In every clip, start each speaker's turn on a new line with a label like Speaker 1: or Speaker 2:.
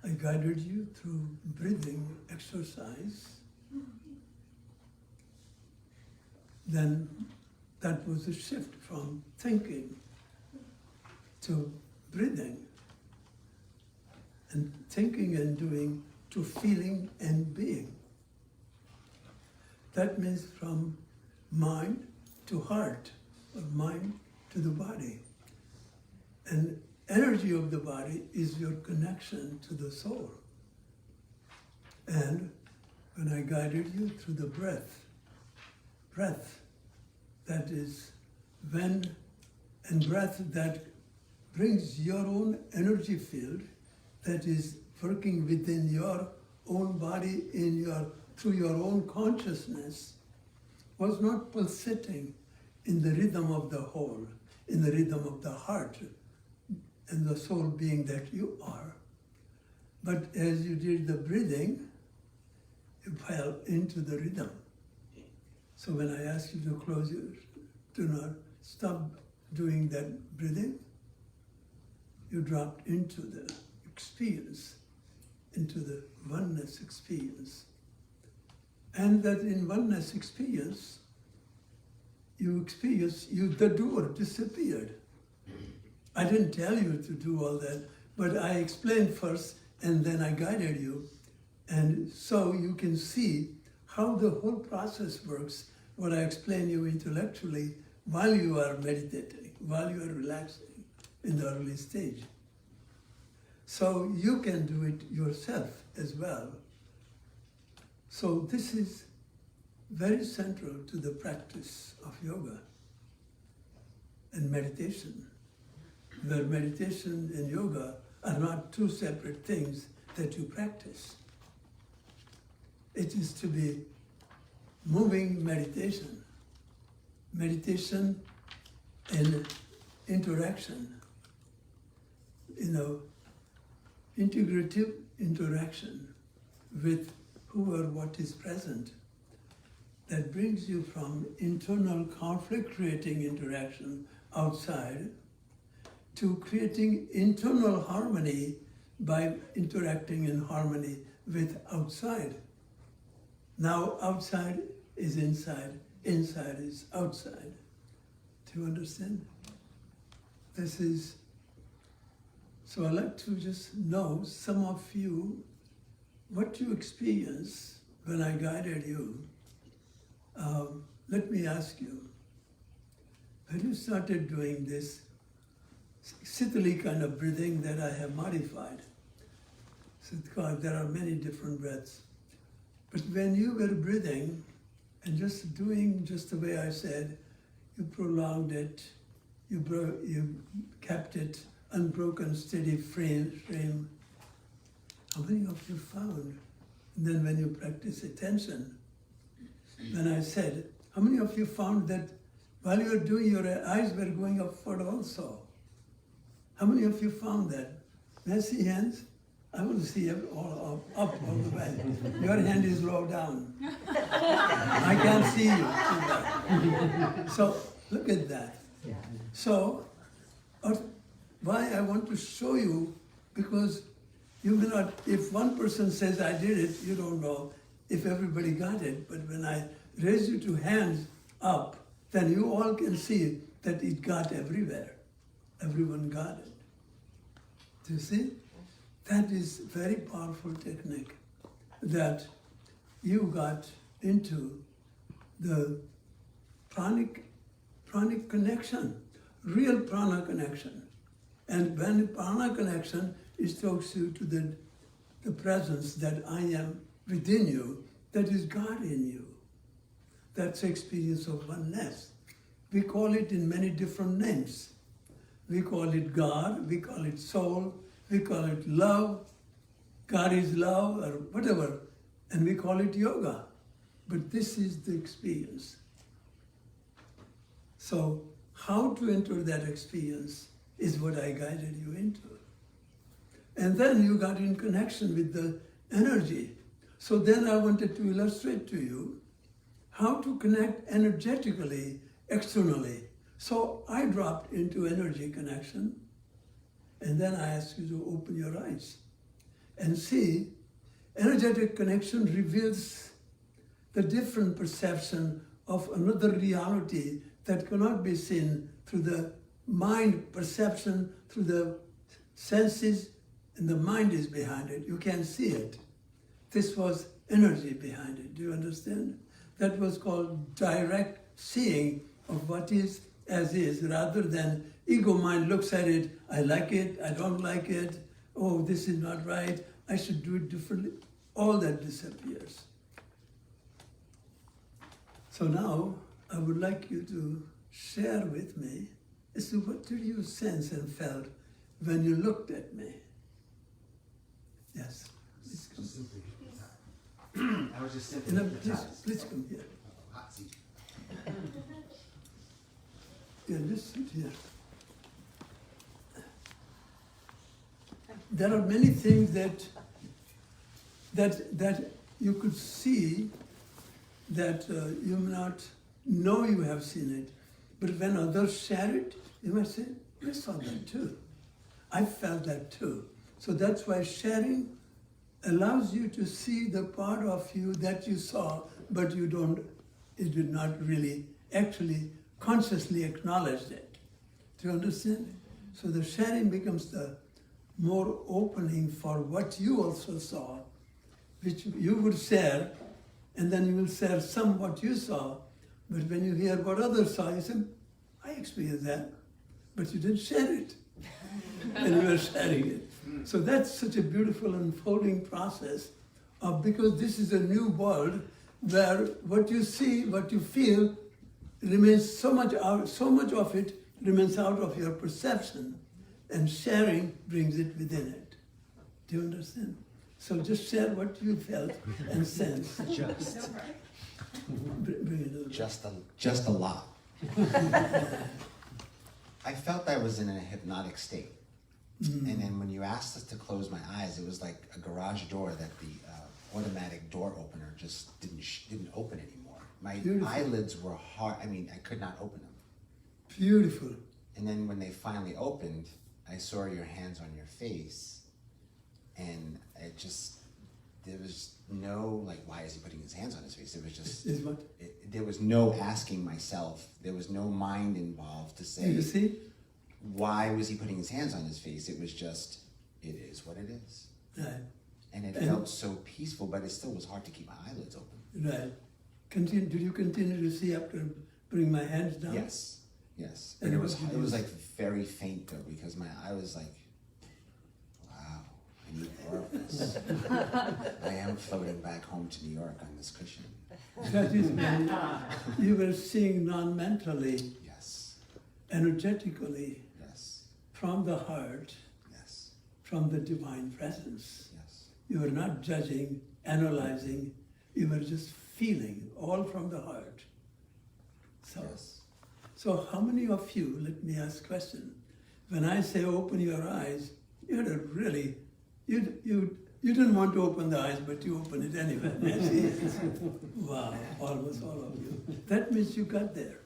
Speaker 1: I guided you through breathing exercise. Then that was a shift from thinking to breathing, and thinking and doing to feeling and being. That means from mind to heart, or mind to the body. And energy of the body is your connection to the soul. And when I guided you through the breath, that is when, and breath that brings your own energy field that is working within your own body, through your own consciousness, was not pulsating in the rhythm of the whole, in the rhythm of the heart, and the soul being that you are. But as you did the breathing, you fell into the rhythm. So when I asked you to close your, do not stop doing that breathing, you dropped into the experience, into the oneness experience. And that in oneness experience, the door disappeared. I didn't tell you to do all that, but I explained first and then I guided you. And so you can see how the whole process works, what I explain you intellectually while you are meditating, while you are relaxing in the early stage. So you can do it yourself as well. So this is very central to the practice of yoga and meditation, where meditation and yoga are not two separate things that you practice. It is to be moving meditation, meditation and interaction, integrative interaction with who or what is present, that brings you from internal conflict-creating interaction outside to creating internal harmony by interacting in harmony with outside. Now outside is inside, inside is outside. Do you understand? This is, so I'd like to just know, some of you, what you experience when I guided you. Let me ask you, when you started doing this Sitali kind of breathing that I have modified, there are many different breaths, but when you were breathing and just doing just the way I said, you prolonged it, you kept it unbroken, steady frame. How many of you found? And then when you practice attention, when I said, how many of you found that while you were doing, your eyes were going upward also? How many of you found that? May I see hands? I want to see up all the way. Your hand is low down. I can't see you. So look at that. So why I want to show you, because you may not, if one person says I did it, you don't know if everybody got it. But when I raise you to hands up, then you all can see that it got everywhere. Everyone got it. Do you see? That is very powerful technique, that you got into the pranic connection, real prana connection. And when prana connection, it talks you to the presence that I am within you, that is God in you. That's the experience of oneness. We call it in many different names. We call it God, we call it soul, we call it love, God is love, or whatever, and we call it yoga. But this is the experience. So how to enter that experience is what I guided you into. And then you got in connection with the energy. So then I wanted to illustrate to you how to connect energetically, externally. So I dropped into energy connection, and then I asked you to open your eyes. and see, energetic connection reveals the different perception of another reality that cannot be seen through the mind perception, through the senses, and the mind is behind it. You can't see it. This was energy behind it. Do you understand? That was called direct seeing of what is as is, rather than ego mind looks at it, I like it, I don't like it, oh, this is not right, I should do it differently. All that disappears. So now, I would like you to share with me as to what did you sense and felt when you looked at me? Yes.
Speaker 2: I was just simply hypnotized.
Speaker 1: Please come here.
Speaker 2: Hot seat.
Speaker 1: Yeah, just sit here. There are many things that you could see that you may not know you have seen it, but when others share it, you might say, I saw that too. I felt that too. So that's why sharing allows you to see the part of you that you saw, but you did not really actually consciously acknowledge it. Do you understand? So the sharing becomes the more opening for what you also saw, which you would share, and then you will share some what you saw, but when you hear what others saw, you say, I experienced that, but you didn't share it, and you were sharing it. So that's such a beautiful unfolding process, because this is a new world where what you see, what you feel, remains so much of it remains out of your perception, and sharing brings it within it. Do you understand? So just share what you felt and sensed.
Speaker 2: Just.
Speaker 1: Bring it over.
Speaker 2: Just a lot. I felt I was in a hypnotic state. And then when you asked us to close my eyes, it was like a garage door that the automatic door opener just didn't open anymore. My
Speaker 1: Beautiful.
Speaker 2: eyelids were hard. I mean, I could not open them.
Speaker 1: Beautiful.
Speaker 2: And then when they finally opened, I saw your hands on your face, and there was no, like, why is he putting his hands on his face? It was just,
Speaker 1: Is what?
Speaker 2: There was no asking myself. There was no mind involved to say,
Speaker 1: You see?
Speaker 2: why was he putting his hands on his face? It was just, it is what it is.
Speaker 1: Right.
Speaker 2: And it felt so peaceful, but it still was hard to keep my eyelids open.
Speaker 1: Right. Did you continue to see after bringing my hands down?
Speaker 2: Yes, yes.
Speaker 1: And
Speaker 2: But
Speaker 1: what did you
Speaker 2: it was
Speaker 1: do?
Speaker 2: like very faint though, because I was like, wow, I need more of this. I am floating back home to New York on this cushion.
Speaker 1: That is when you were seeing non-mentally,
Speaker 2: Yes,
Speaker 1: energetically,
Speaker 2: yes,
Speaker 1: from the heart,
Speaker 2: yes,
Speaker 1: from the divine presence.
Speaker 2: yes.
Speaker 1: You were not judging, analyzing, you were just feeling, all from the heart.
Speaker 2: Yes.
Speaker 1: So how many of you, let me ask a question, when I say open your eyes, you had a really, you didn't want to open the eyes, but you opened it anyway. Yes. Wow, almost all of you. That means you got there.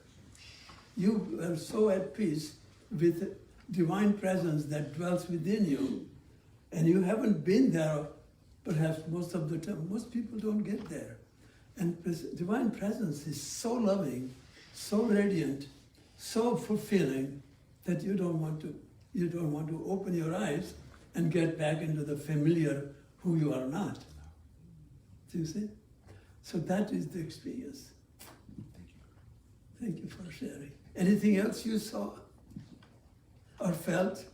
Speaker 1: You are so at peace with divine presence that dwells within you, and you haven't been there perhaps most of the time. Most people don't get there. And divine presence is so loving, so radiant, so fulfilling that you don't want to open your eyes and get back into the familiar who you are not. Do you see? So that is the experience.
Speaker 2: Thank you.
Speaker 1: Thank you for sharing. Anything else you saw or felt?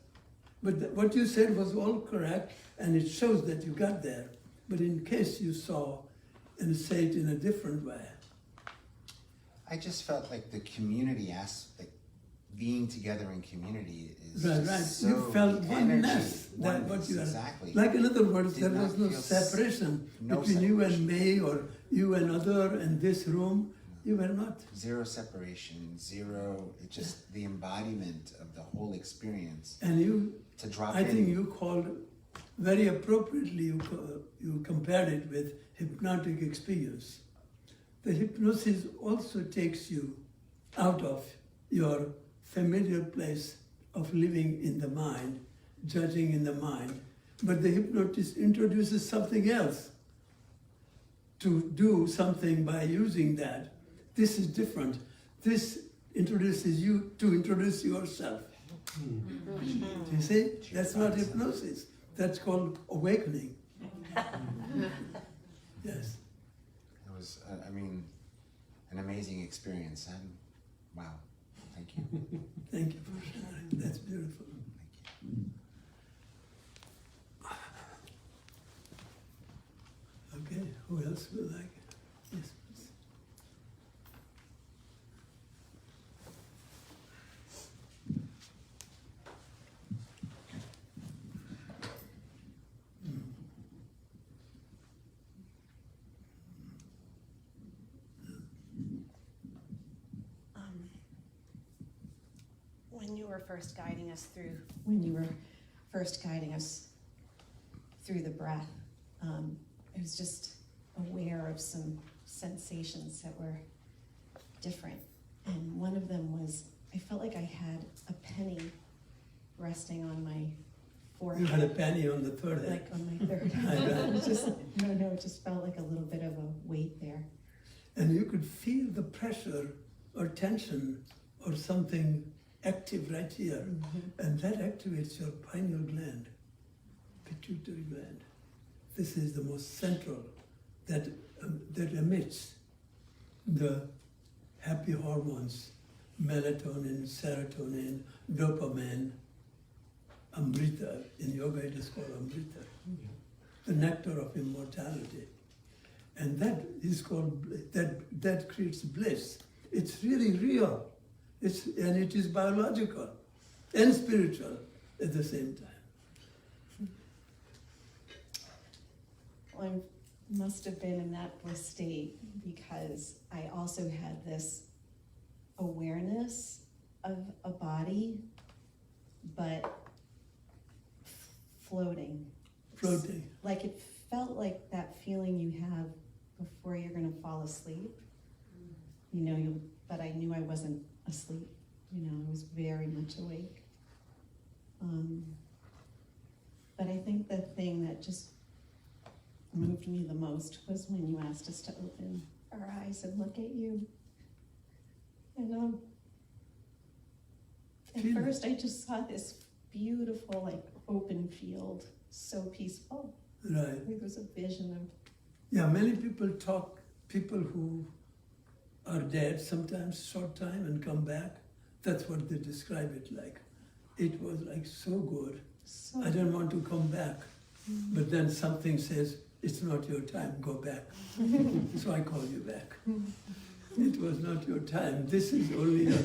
Speaker 1: But what you said was all correct, and it shows that you got there. But in case you saw and say it in a different way.
Speaker 2: I just felt like the community aspect, being together in community is
Speaker 1: Right,
Speaker 2: just
Speaker 1: right.
Speaker 2: so
Speaker 1: You felt
Speaker 2: the
Speaker 1: oneness.
Speaker 2: energy,
Speaker 1: That what
Speaker 2: oneness,
Speaker 1: you are.
Speaker 2: exactly.
Speaker 1: Like in other words,
Speaker 2: Did
Speaker 1: there
Speaker 2: not
Speaker 1: was no
Speaker 2: feel
Speaker 1: separation
Speaker 2: no
Speaker 1: between you and
Speaker 2: separation.
Speaker 1: me, or you and other in this room. You were not.
Speaker 2: Zero separation, zero, it just the embodiment of the whole experience.
Speaker 1: And you,
Speaker 2: To drop
Speaker 1: I
Speaker 2: in.
Speaker 1: think you called very appropriately. You compared it with hypnotic experience. The hypnosis also takes you out of your familiar place of living in the mind, judging in the mind, but the hypnotist introduces something else to do something by using that. This is different. This introduces you to introduce yourself. You see? That's not hypnosis. That's called awakening. Yes.
Speaker 2: It was, I mean, an amazing experience, and wow, thank you.
Speaker 1: Thank you for sharing. That's beautiful. Okay, who else would like? Yes, please.
Speaker 3: When you were first guiding us through the breath, I was just aware of some sensations that were different. And one of them was, I felt like I had a penny resting on my forehead.
Speaker 1: You had a penny on the third head.
Speaker 3: Like on my third
Speaker 1: I
Speaker 3: head.
Speaker 1: bet.
Speaker 3: It just felt like a little bit of a weight there.
Speaker 1: And you could feel the pressure or tension or something active right here. And that activates your pineal gland, pituitary gland. This is the most central that emits the happy hormones, melatonin, serotonin, dopamine, amrita. In yoga it is called amrita, the nectar of immortality. And that is called, that creates bliss. It's really real. And it is biological and spiritual at the same time.
Speaker 3: Well, I must have been in that bliss state because I also had this awareness of a body, but floating.
Speaker 1: Floating.
Speaker 3: Like it felt like that feeling you have before you're going to fall asleep. But I knew I wasn't asleep. I was very much awake. But I think the thing that just moved me the most was when you asked us to open our eyes and look at you. And at first I just saw this beautiful, open field, so peaceful.
Speaker 1: Right.
Speaker 3: It was a vision of...
Speaker 1: Yeah, many people who are dead sometimes short time and come back. That's what they describe it like. It was so good.
Speaker 3: So
Speaker 1: I don't want to come back. But then something says, it's not your time, go back. So I call you back. It was not your time. This is only a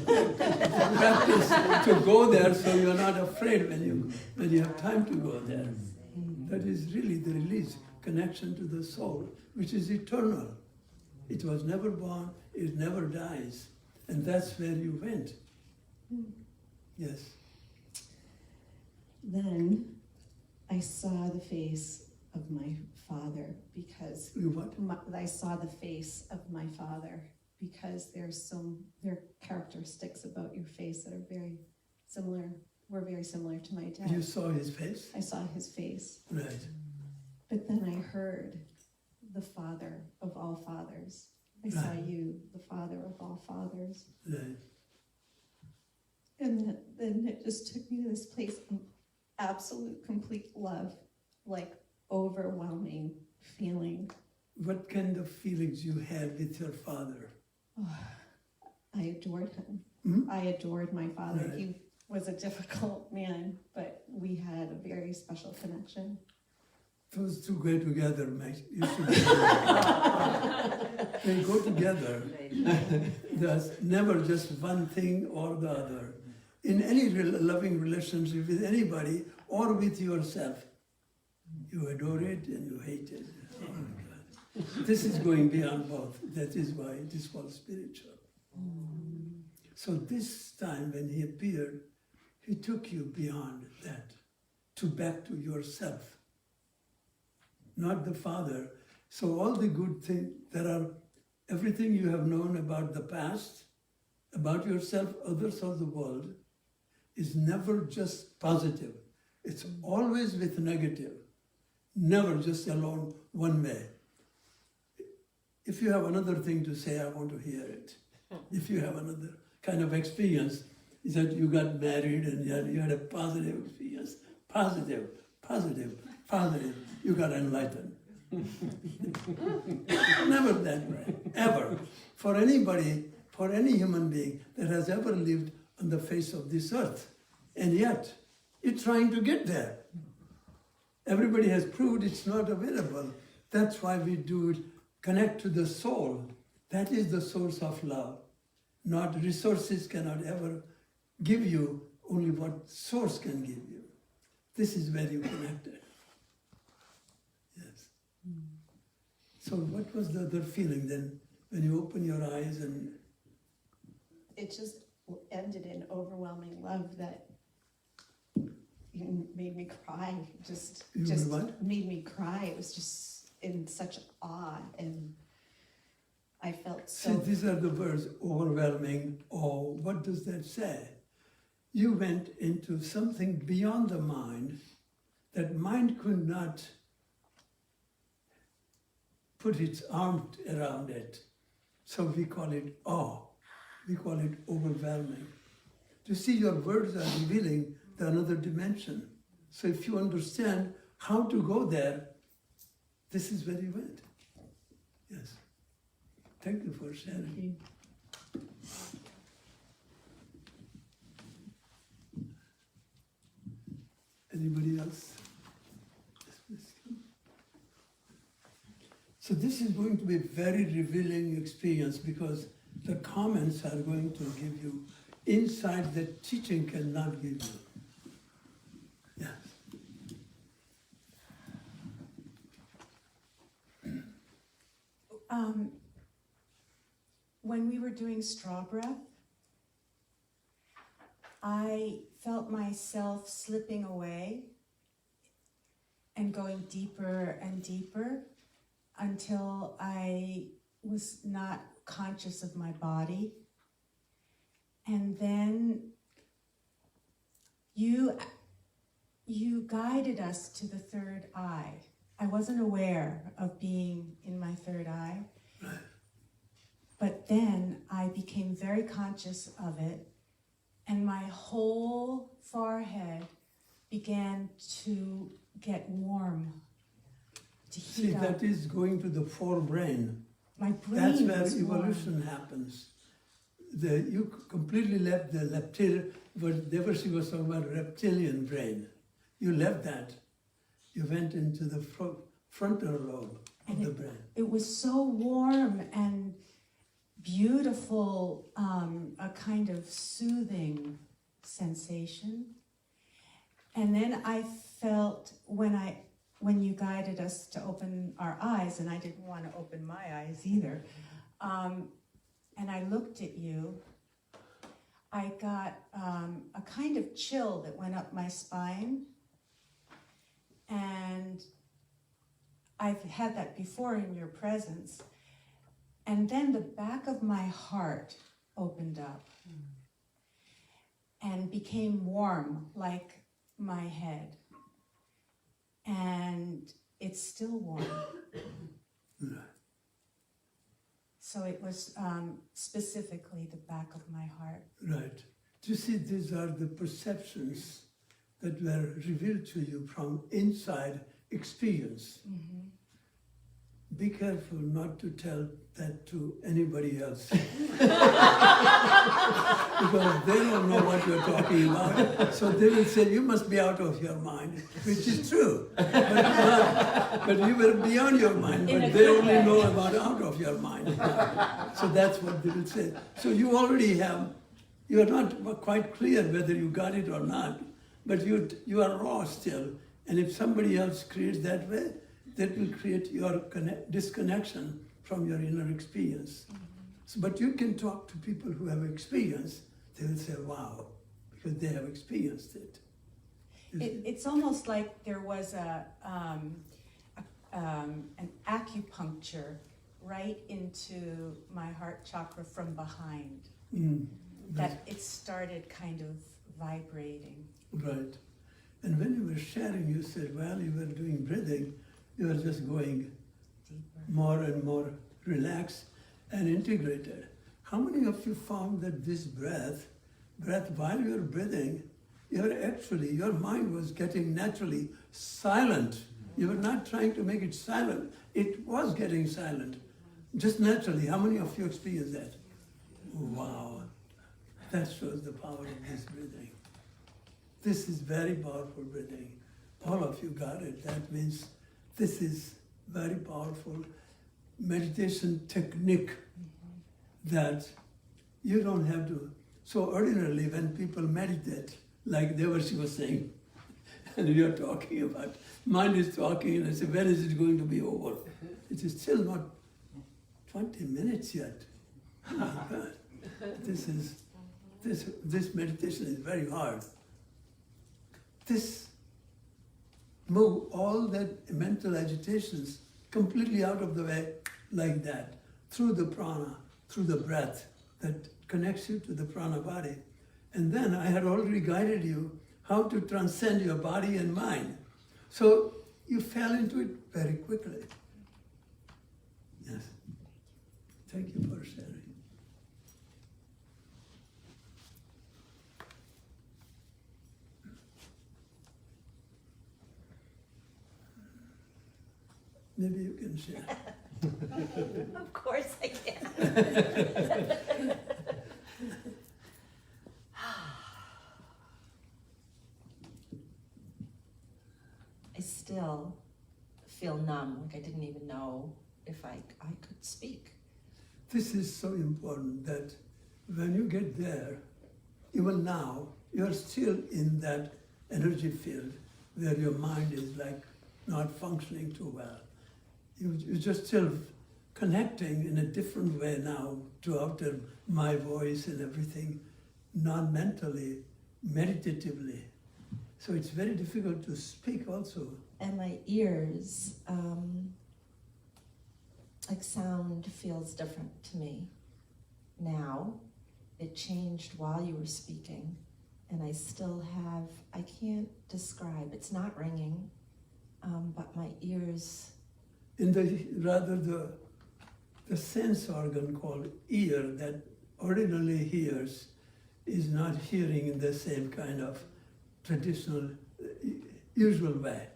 Speaker 1: practice to go there so you're not afraid when you have time to go there. That is really the release, connection to the soul, which is eternal. It was never born, it never dies. And that's where you went. Yes.
Speaker 3: Then I saw the face of my father because...
Speaker 1: You what?
Speaker 3: I saw the face of my father because there are characteristics about your face that are very similar, were very similar to my dad.
Speaker 1: You saw his face?
Speaker 3: I saw his face.
Speaker 1: Right.
Speaker 3: But then I heard the father of all fathers. I saw you, the father of all fathers.
Speaker 1: Right.
Speaker 3: And then it just took me to this place of absolute, complete love, overwhelming feeling.
Speaker 1: What kind of feelings you had with your father?
Speaker 3: Oh, I adored him.
Speaker 1: Hmm?
Speaker 3: I adored my father.
Speaker 1: Right.
Speaker 3: He was a difficult man, but we had a very special connection.
Speaker 1: Those two go together, mate. You should they go together. There's never just one thing or the other. In any loving relationship with anybody or with yourself, you adore it and you hate it. Oh my God. This is going beyond both. That is why it is called spiritual. So this time when he appeared, he took you beyond that, back to yourself. Not the father. So all the good things, everything you have known about the past, about yourself, others of the world, is never just positive. It's always with negative. Never just alone one way. If you have another thing to say, I want to hear it. If you have another kind of experience, is that you got married and you had a positive experience, positive, you got enlightened. Never that way, ever. For anybody, for any human being that has ever lived on the face of this earth. And yet, you're trying to get there. Everybody has proved it's not available. That's why we do it, connect to the soul. That is the source of love. Not resources cannot ever give you, only what source can give you. This is where you connected. Yes. So what was the other feeling then when you open your eyes and...
Speaker 3: It just ended in overwhelming love that made me cry. Just made me cry. It was just in such awe, and I felt so...
Speaker 1: See, these are the words, overwhelming awe. What does that say? You went into something beyond the mind that mind could not put its arm around it. So we call it awe. We call it overwhelming. To see, your words are revealing the another dimension. So if you understand how to go there, this is where you went. Yes. Thank you for sharing. Anybody else? So this is going to be a very revealing experience because the comments are going to give you insight that teaching cannot give you. Yes.
Speaker 4: When we were doing straw breath, I felt myself slipping away and going deeper and deeper until I was not conscious of my body. And then you guided us to the third eye. I wasn't aware of being in my third eye. But then I became very conscious of it, and my whole forehead began to get warm, to heat
Speaker 1: See,
Speaker 4: up.
Speaker 1: that is going to the forebrain.
Speaker 4: My brain
Speaker 1: That's where
Speaker 4: was
Speaker 1: evolution
Speaker 4: warm.
Speaker 1: happens. You completely left the reptilian, but Devarshi was talking about reptilian brain. You left that. You went into the frontal lobe of the brain.
Speaker 4: It was so warm and beautiful, a kind of soothing sensation. And then I felt when you guided us to open our eyes, and I didn't want to open my eyes either, and I looked at you, I got a kind of chill that went up my spine. And I've had that before in your presence. And then the back of my heart opened up and became warm like my head. And it's still warm. So it was specifically the back of my heart.
Speaker 1: Right. You see, these are the perceptions that were revealed to you from inside experience.
Speaker 4: Mm-hmm.
Speaker 1: Be careful not to tell that to anybody else. Because they don't know what you're talking about. So they will say, you must be out of your mind, which is true. But you were beyond your mind, but they only know about out of your mind. So that's what they will say. So you already have, you are not quite clear whether you got it or not, but you are raw still. And if somebody else creates that way, that will create your disconnection from your inner experience. Mm-hmm. So, but you can talk to people who have experience, they will say, wow, because they have experienced it.
Speaker 4: It's almost like there was an acupuncture right into my heart chakra from behind. That it started kind of vibrating.
Speaker 1: Right. And when you were sharing, you said while you were doing breathing, you were just going more and more relaxed and integrated. How many of you found that this breath while you're breathing, your mind was getting naturally silent. You were not trying to make it silent. It was getting silent, just naturally. How many of you experienced that? Wow, that shows the power of this breathing. This is very powerful breathing. All of you got it. That means this is very powerful meditation technique that you don't have to. So ordinarily when people meditate, like Devarshi was saying, and we are talking about, mind is talking, and I say, when is it going to be over? It is still not 20 minutes yet. Oh my God. This meditation is very hard. This move all that mental agitations completely out of the way like that, through the prana, through the breath that connects you to the prana body. And then I had already guided you how to transcend your body and mind. So you fell into it very quickly. Yes. Thank you for sharing. Maybe you can share.
Speaker 5: Of course I can. I still feel numb, like I didn't even know if I could speak.
Speaker 1: This is so important that when you get there, even now, you're still in that energy field where your mind is like not functioning too well. You're just still connecting in a different way now to my voice and everything, non-mentally, meditatively. So it's very difficult to speak also.
Speaker 5: And my ears, like sound feels different to me now. It changed while you were speaking, and I still have, I can't describe, it's not ringing, but my ears.
Speaker 1: In the sense organ called ear that ordinarily hears is not hearing in the same kind of traditional, usual way.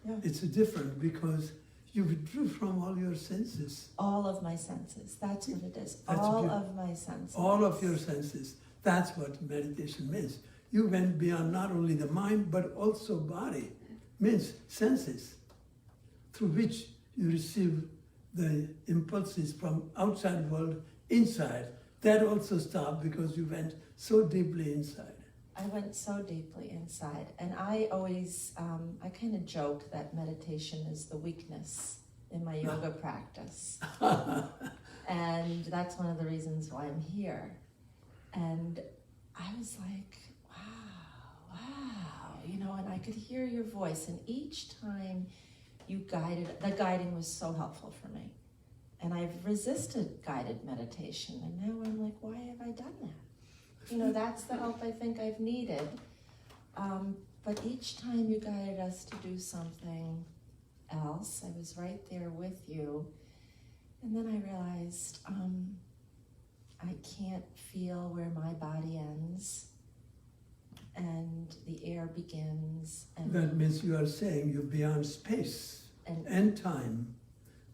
Speaker 5: Yeah.
Speaker 1: It's different because you withdrew from all your senses.
Speaker 5: All of my senses, that's what it is.
Speaker 1: That's
Speaker 5: all
Speaker 1: beautiful.
Speaker 5: of my senses.
Speaker 1: All of your senses. That's what meditation means. You went beyond not only the mind, but also body. Means senses, through which you receive the impulses from outside world inside. That also stopped because you went so deeply inside.
Speaker 5: I went so deeply inside, and I always, I kind of joke that meditation is the weakness in my yoga practice. And that's one of the reasons why I'm here. And I was like, wow, you know, and I could hear your voice, and each time you guided, the guiding was so helpful for me. And I've resisted guided meditation, and now I'm like, why have I done that? You know, that's the help I think I've needed. But each time you guided us to do something else, I was right there with you. And then I realized I can't feel where my body ends and the air begins. And
Speaker 1: That means you are saying you're beyond space and time,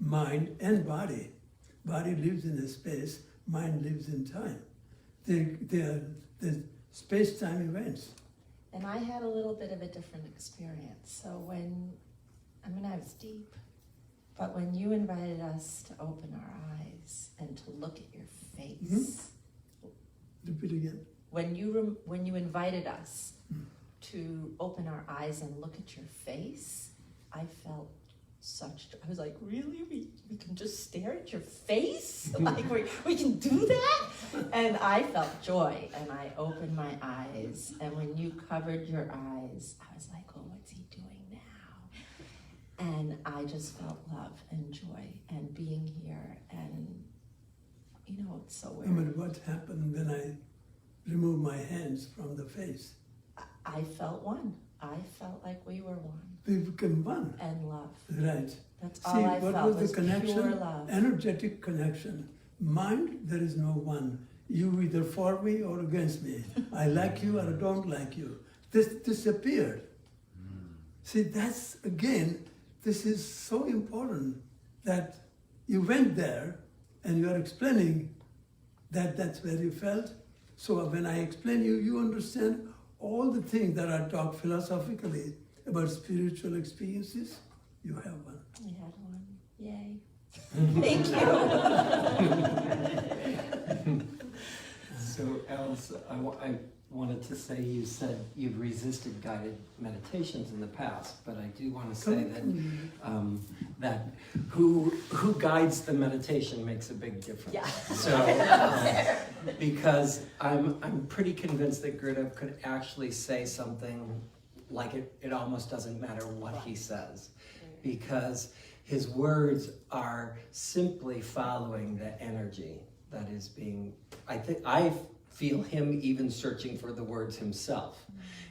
Speaker 1: mind and body. Body lives in a space, mind lives in time. They are the space-time events.
Speaker 5: And I had a little bit of a different experience. So when, I mean, I was deep, but when you invited us to open our eyes and to look at your face,
Speaker 1: Repeat again.
Speaker 5: when you invited us to open our eyes and look at your face, I felt I was like, really? We can just stare at your face? Like we can do that? And I felt joy, and I opened my eyes, and when you covered your eyes, I was like, oh, what's he doing now? And I just felt love and joy and being here, and you know, it's so weird.
Speaker 1: I mean, what happened when I removed my hands from the face?
Speaker 5: I felt one. I felt like we were one
Speaker 1: We became one.
Speaker 5: and love.
Speaker 1: Right.
Speaker 5: That's
Speaker 1: See,
Speaker 5: all I
Speaker 1: what
Speaker 5: felt
Speaker 1: was the connection?
Speaker 5: pure love.
Speaker 1: Energetic connection. Mind, there is no one. You either for me or against me. I like you or I don't like you. This disappeared. See, that's, again, this is so important that you went there and you are explaining that that's where you felt. So when I explain you, you understand all the things that are taught philosophically about spiritual experiences. You have one.
Speaker 5: We had one. Yay. Thank you.
Speaker 6: So, Alice, I wanted to say, you said you've resisted guided meditations in the past, but I do want to say that who guides the meditation makes a big difference.
Speaker 5: Yeah.
Speaker 6: So, because I'm pretty convinced that Gurudev could actually say something like it almost doesn't matter what he says, because his words are simply following the energy that is being, I feel him even searching for the words himself.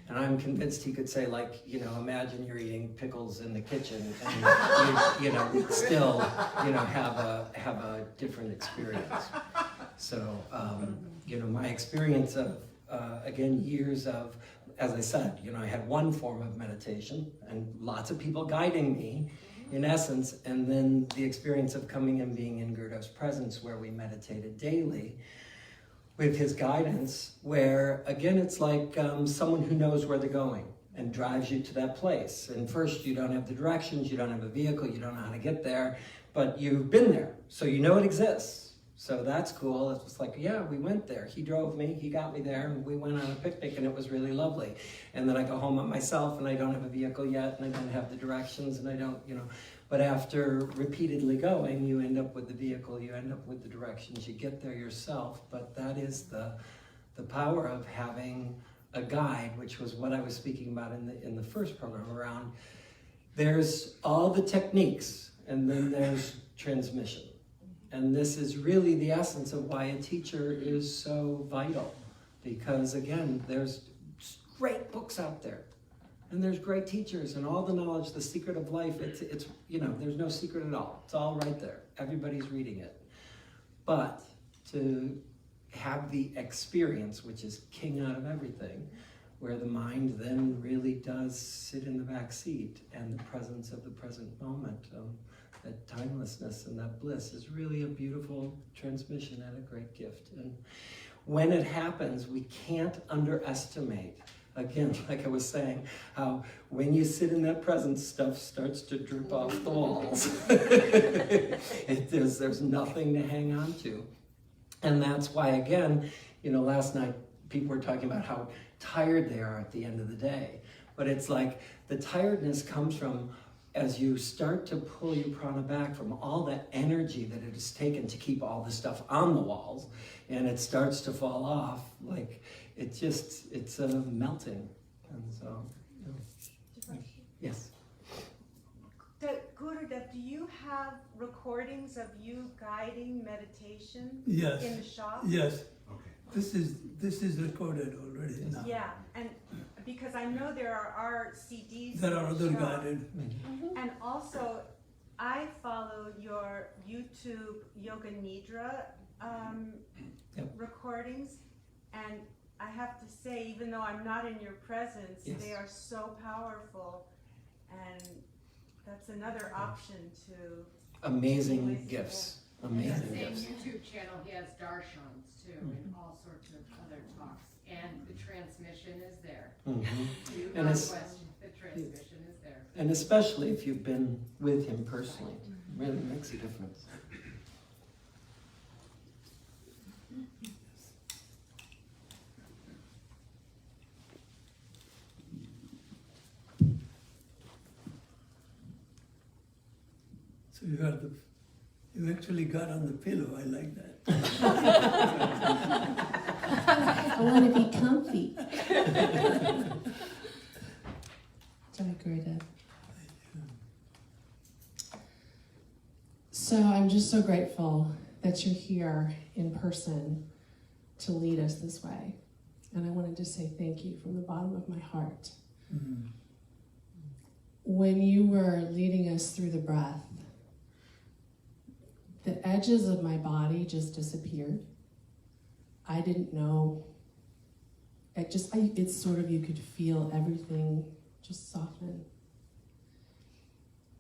Speaker 6: And I'm convinced he could say, like, imagine you're eating pickles in the kitchen and you still, have a different experience. So, my experience of, again, years of, as I said, I had one form of meditation and lots of people guiding me, in essence, and then the experience of coming and being in Gurudev's presence where we meditated daily with his guidance, where, again, it's like someone who knows where they're going and drives you to that place. And first, you don't have the directions, you don't have a vehicle, you don't know how to get there, but you've been there, so you know it exists. So that's cool. It's just like, yeah, we went there. He drove me, he got me there, and we went on a picnic, and it was really lovely. And then I go home by myself, and I don't have a vehicle yet, and I don't have the directions, and I don't, But after repeatedly going, you end up with the vehicle, you end up with the directions, you get there yourself. But that is the power of having a guide, which was what I was speaking about in the first program around. There's all the techniques, and then there's transmission. And this is really the essence of why a teacher is so vital. Because again, there's great books out there. And there's great teachers and all the knowledge, the secret of life, it's there's no secret at all. It's all right there. Everybody's reading it. But to have the experience, which is king out of everything, where the mind then really does sit in the back seat and the presence of the present moment, that timelessness and that bliss is really a beautiful transmission and a great gift. And when it happens, we can't underestimate, again, like I was saying, how when you sit in that presence, stuff starts to droop off the walls. There's nothing to hang on to. And that's why, again, last night people were talking about how tired they are at the end of the day. But it's like the tiredness comes from as you start to pull your prana back from all that energy that it has taken to keep all the stuff on the walls, and it starts to fall off, like it's a melting. And so, yes.
Speaker 7: Gurudev, do you have recordings of you guiding meditation
Speaker 1: Yes.
Speaker 7: in the shop?
Speaker 1: Yes.
Speaker 2: Okay.
Speaker 1: This is recorded already now.
Speaker 7: Yeah, and because I know there are CDs
Speaker 1: There are
Speaker 7: in
Speaker 1: other
Speaker 7: the shop.
Speaker 1: guided.
Speaker 7: And also, I follow your YouTube Yoga Nidra recordings, and I have to say, even though I'm not in your presence,
Speaker 6: Yes.
Speaker 7: they are so powerful, and that's another option to.
Speaker 6: Amazing gifts.
Speaker 8: In
Speaker 6: Amazing
Speaker 8: the same
Speaker 6: gifts.
Speaker 8: YouTube channel, he has darshans too, and all sorts of other talks, and the transmission is there.
Speaker 6: Mhm.
Speaker 8: Do
Speaker 6: And
Speaker 8: not
Speaker 6: it's-
Speaker 8: question, the transmission is there.
Speaker 6: And especially if you've been with him personally, it really makes a difference.
Speaker 1: So you actually got on the pillow. I like that.
Speaker 3: I want to be comfy.
Speaker 9: Jai Gurudev. So I'm just so grateful that you're here in person to lead us this way. And I wanted to say thank you from the bottom of my heart When you were leading us through the breath, the edges of my body just disappeared. I didn't know. It's sort of, you could feel everything just soften.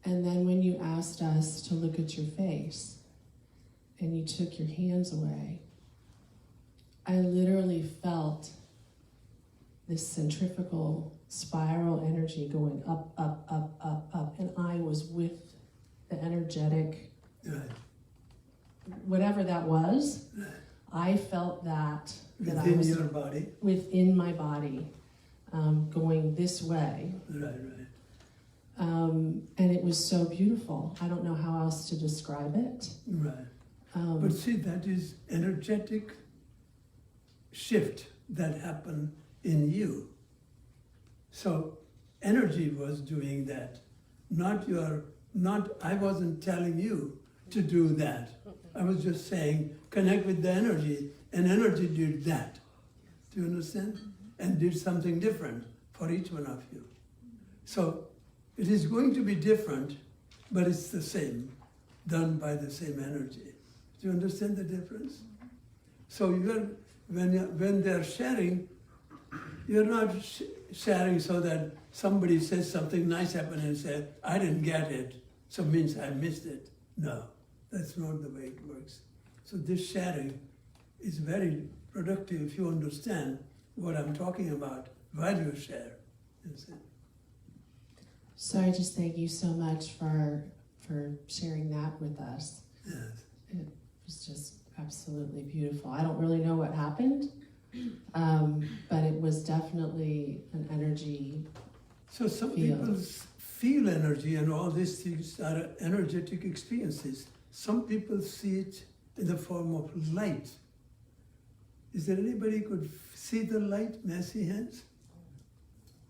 Speaker 9: And then when you asked us to look at your face and you took your hands away, I literally felt this centrifugal spiral energy going up, up, up, up, up. And I was with the energetic, whatever that was. I felt that I
Speaker 1: Within
Speaker 9: was
Speaker 1: your body.
Speaker 9: within my body, going this way.
Speaker 1: Right.
Speaker 9: And it was so beautiful. I don't know how else to describe it.
Speaker 1: Right. But see, that is energetic shift that happened in you. So energy was doing that. I wasn't telling you to do that. I was just saying, connect with the energy, and energy did that. Do you understand? And did something different for each one of you. So it is going to be different, but it's the same, done by the same energy. Do you understand the difference? So when they're sharing, you're not sharing so that somebody says something nice happened and say, I didn't get it, so it means I missed it. No, that's not the way it works. So this sharing is very productive if you understand what I'm talking about while you share.
Speaker 9: So I just thank you so much for sharing that with us.
Speaker 1: Yes.
Speaker 9: It was just absolutely beautiful. I don't really know what happened, but it was definitely an energy.
Speaker 1: So some people feel energy, and all these things are energetic experiences. Some people see it in the form of light. Is there anybody who could see the light? May I see hands?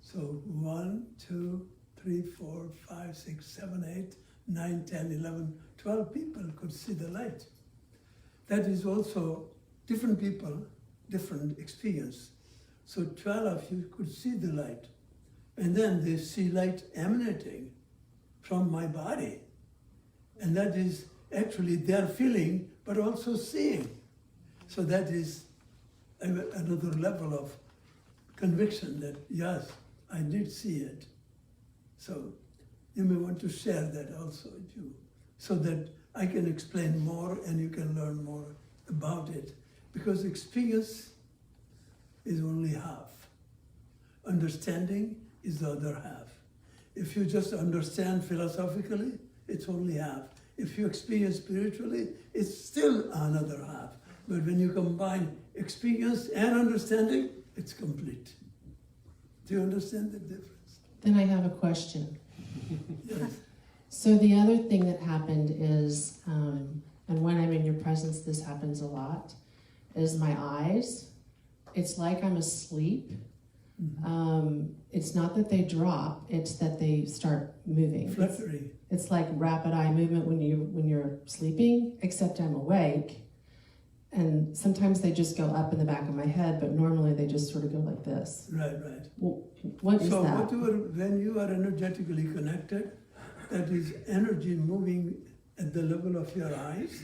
Speaker 1: So 1, 2, 3, 4, 5, 6, 7, 8, 9, 10, 11, 12 people could see the light. That is also different people, different experience. So 12 of you could see the light. And then they see light emanating from my body. And that is actually their feeling, but also seeing. So that is another level of conviction that, yes, I did see it. So you may want to share that also with you, so that I can explain more and you can learn more about it. Because experience is only half. Understanding is the other half. If you just understand philosophically, it's only half. If you experience spiritually, it's still another half. But when you combine experience and understanding, it's complete. Do you understand the difference?
Speaker 9: Then I have a question.
Speaker 1: Yes.
Speaker 9: So the other thing that happened is, and when I'm in your presence, this happens a lot, is my eyes. It's like I'm asleep. It's not that they drop, it's that they start moving.
Speaker 1: Fluttering.
Speaker 9: It's like rapid eye movement when you're sleeping, except I'm awake. And sometimes they just go up in the back of my head, but normally they just sort of go like this.
Speaker 1: Right.
Speaker 9: Well, what is
Speaker 1: So
Speaker 9: that?
Speaker 1: when you are energetically connected, that is energy moving at the level of your eyes,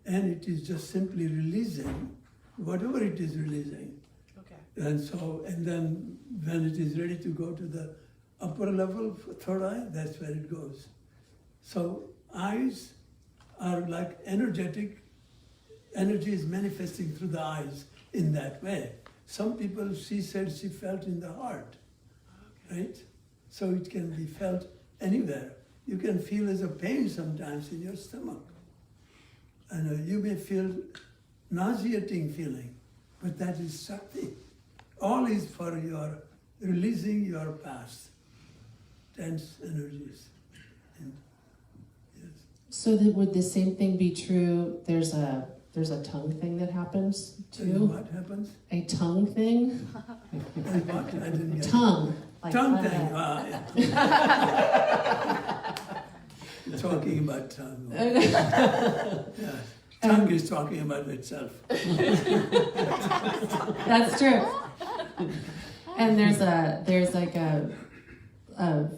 Speaker 1: and it is just simply releasing whatever it is releasing.
Speaker 5: Okay.
Speaker 1: And then when it is ready to go to the upper level, third eye, that's where it goes. So eyes are like energetic. Energy is manifesting through the eyes in that way. Some people, she said she felt in the heart, right? So it can be felt anywhere. You can feel as a pain sometimes in your stomach. And you may feel nauseating feeling, but that is Shakti. All is for your releasing your past tense energies. And, yes.
Speaker 9: So would the same thing be true? There's a tongue thing that happens too.
Speaker 1: What happens?
Speaker 9: A tongue thing.
Speaker 1: What? I didn't get it.
Speaker 9: Tongue.
Speaker 1: Tongue thing. Yeah. Talking about tongue. Yeah. Tongue is talking about itself.
Speaker 9: That's true. And there's like a of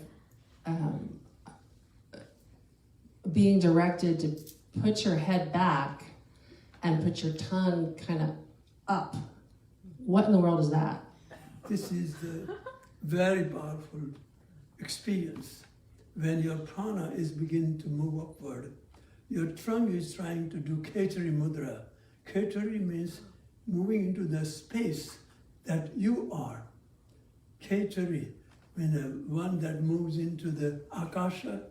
Speaker 9: being directed to put your head back and put your tongue kind of up. What in the world is that?
Speaker 1: This is the very powerful experience. When your prana is beginning to move upward, your tongue is trying to do Khetari mudra. Khetari means moving into the space that you are. Khetari, when one that moves into the Akasha,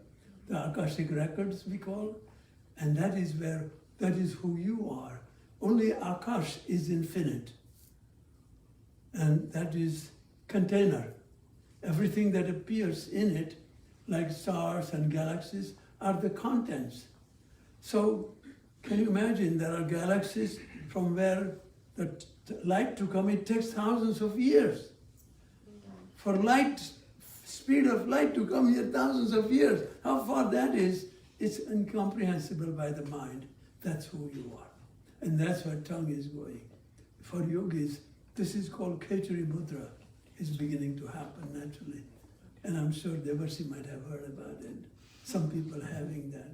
Speaker 1: the Akashic records we call, and that is who you are. Only Akash is infinite. And that is container. Everything that appears in it, like stars and galaxies, are the contents. So can you imagine there are galaxies from where the light to come, it takes thousands of years. For light, speed of light to come here, thousands of years. How far that is, it's incomprehensible by the mind. That's who you are. And that's where tongue is going. For yogis, this is called Khetari mudra. It's beginning to happen naturally. And I'm sure Devarsi might have heard about it. Some people having that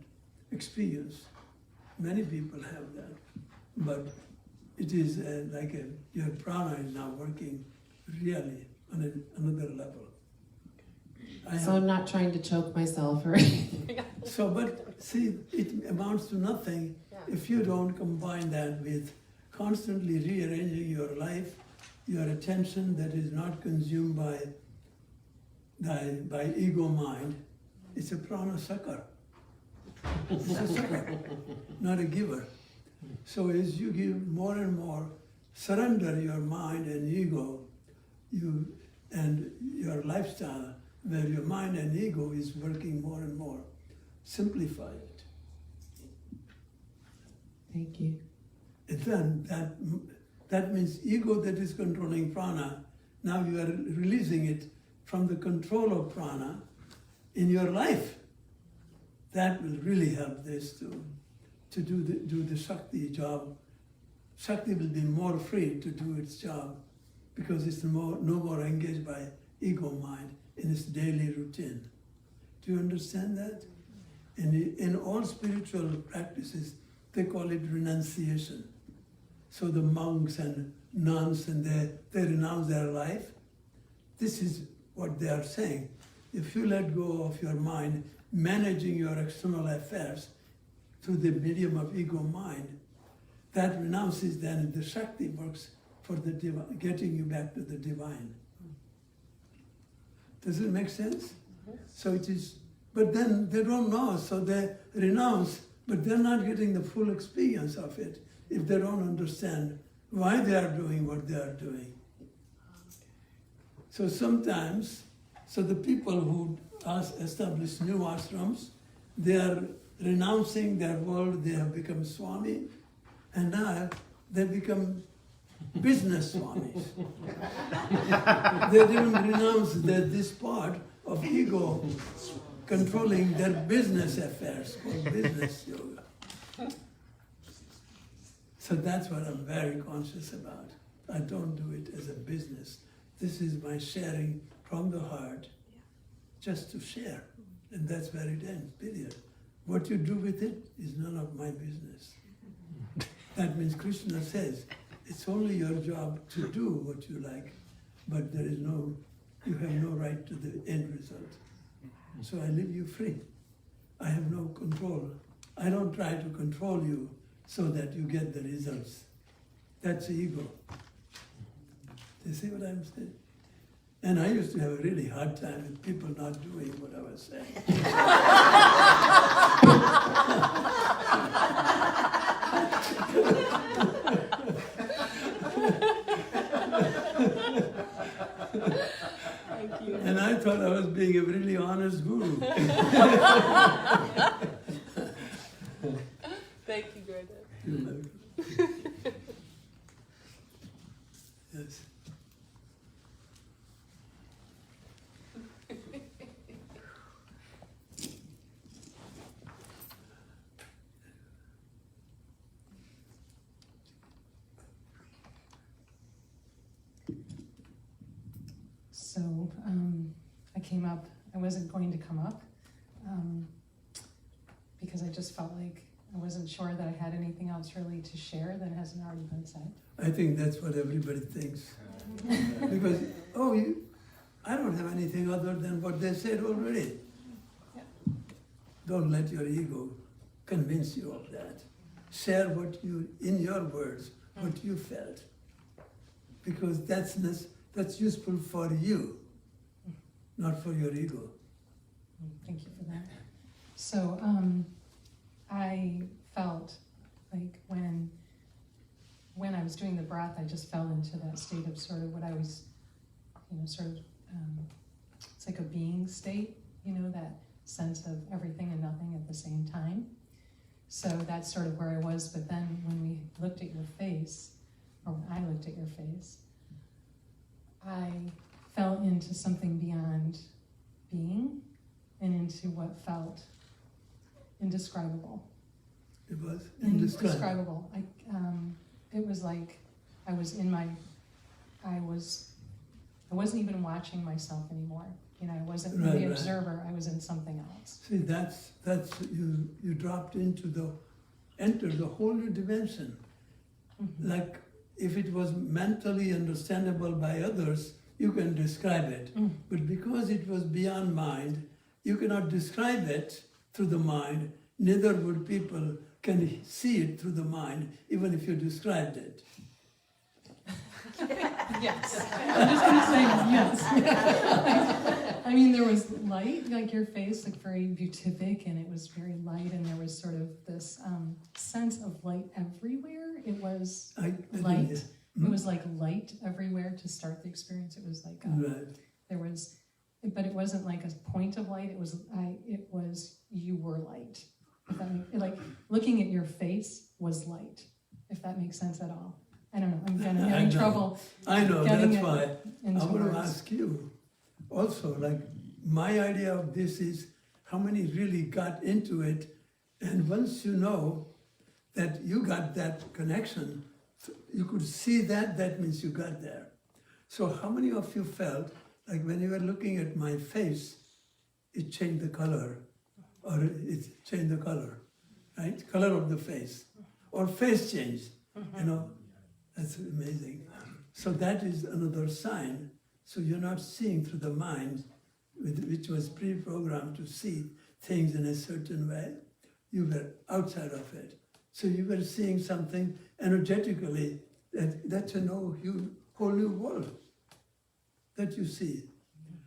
Speaker 1: experience. Many people have that. But it is your prana is now working really on another level.
Speaker 9: So I'm not trying to choke myself or anything.
Speaker 1: So, but see, it amounts to nothing if you don't combine that with constantly rearranging your life, your attention that is not consumed by ego mind. It's a prana sucker. It's a sucker, not a giver. So as you give more and more, surrender your mind and ego, and your lifestyle, where your mind and ego is working more and more. Simplify it.
Speaker 9: Thank you.
Speaker 1: And then that means ego that is controlling prana, now you are releasing it from the control of prana in your life. That will really help this to do the Shakti job. Shakti will be more free to do its job because it's no more engaged by ego mind in its daily routine. Do you understand that? In all spiritual practices, they call it renunciation. So the monks and nuns, and they renounce their life. This is what they are saying. If you let go of your mind, managing your external affairs through the medium of ego mind, that renounces then the Shakti works for the divine, getting you back to the divine. Does it make sense? So it is, but then they don't know, so they renounce, but they're not getting the full experience of it if they don't understand why they are doing what they are doing. So sometimes, the people who establish new ashrams, they are renouncing their world, they have become Swami, and now they become business swamis. They didn't renounce this part of ego controlling their business affairs, called business yoga. So that's what I'm very conscious about. I don't do it as a business. This is my sharing from the heart, just to share. And that's where it ends, period. What you do with it is none of my business. That means Krishna says, it's only your job to do what you like, but you have no right to the end result. So I leave you free. I have no control. I don't try to control you so that you get the results. That's ego. Do you see what I'm saying? And I used to have a really hard time with people not doing what I was saying. And I thought I was being a really honest guru.
Speaker 10: Thank you, Gurudev.
Speaker 1: You're welcome. Yes.
Speaker 11: So I came up
Speaker 10: I wasn't going to come up because I just felt like I wasn't sure that I had anything else really to share that hasn't already been said.
Speaker 1: I think that's what everybody thinks. Because, I don't have anything other than what they said already.
Speaker 10: Yeah.
Speaker 1: Don't let your ego convince you of that. Share what you, in your words, what you felt. Because that's useful for you, not for your ego.
Speaker 10: Thank you for that. So I felt like when I was doing the breath, I just fell into that state of sort of what I was, it's like a being state, that sense of everything and nothing at the same time. So that's sort of where I was. But then when we looked at your face, or when I looked at your face, I fell into something beyond being and into what felt indescribable.
Speaker 1: It was indescribable.
Speaker 10: It was like I wasn't even watching myself anymore. I wasn't the observer, I was in something else.
Speaker 1: See, that's you dropped entered the whole new dimension.
Speaker 10: Mm-hmm.
Speaker 1: Like if it was mentally understandable by others, you can describe it.
Speaker 10: Mm.
Speaker 1: But because it was beyond mind, you cannot describe it through the mind, neither would people can see it through the mind, even if you described it.
Speaker 10: Yes. I'm just going to say yes. I mean, there was light, like your face looked very beatific, and it was very light, and there was sort of this sense of light everywhere. It was light. It was like light everywhere to start the experience. It was like there was, but it wasn't like a point of light. It was you were light. Like looking at your face was light. If that makes sense at all. I don't know. I'm having trouble.
Speaker 1: I know. That's why I
Speaker 10: into
Speaker 1: want to
Speaker 10: words.
Speaker 1: ask you. Also, like my idea of this is how many really got into it, and once you know that you got that connection, you could see that. That means you got there. So, how many of you felt like when you were looking at my face, it changed the color, or it changed the color, right? Color of the face, or face changed. That's amazing. So that is another sign. So you're not seeing through the mind, which was pre-programmed to see things in a certain way. You were outside of it. So you were seeing something energetically that's a whole new world that you see.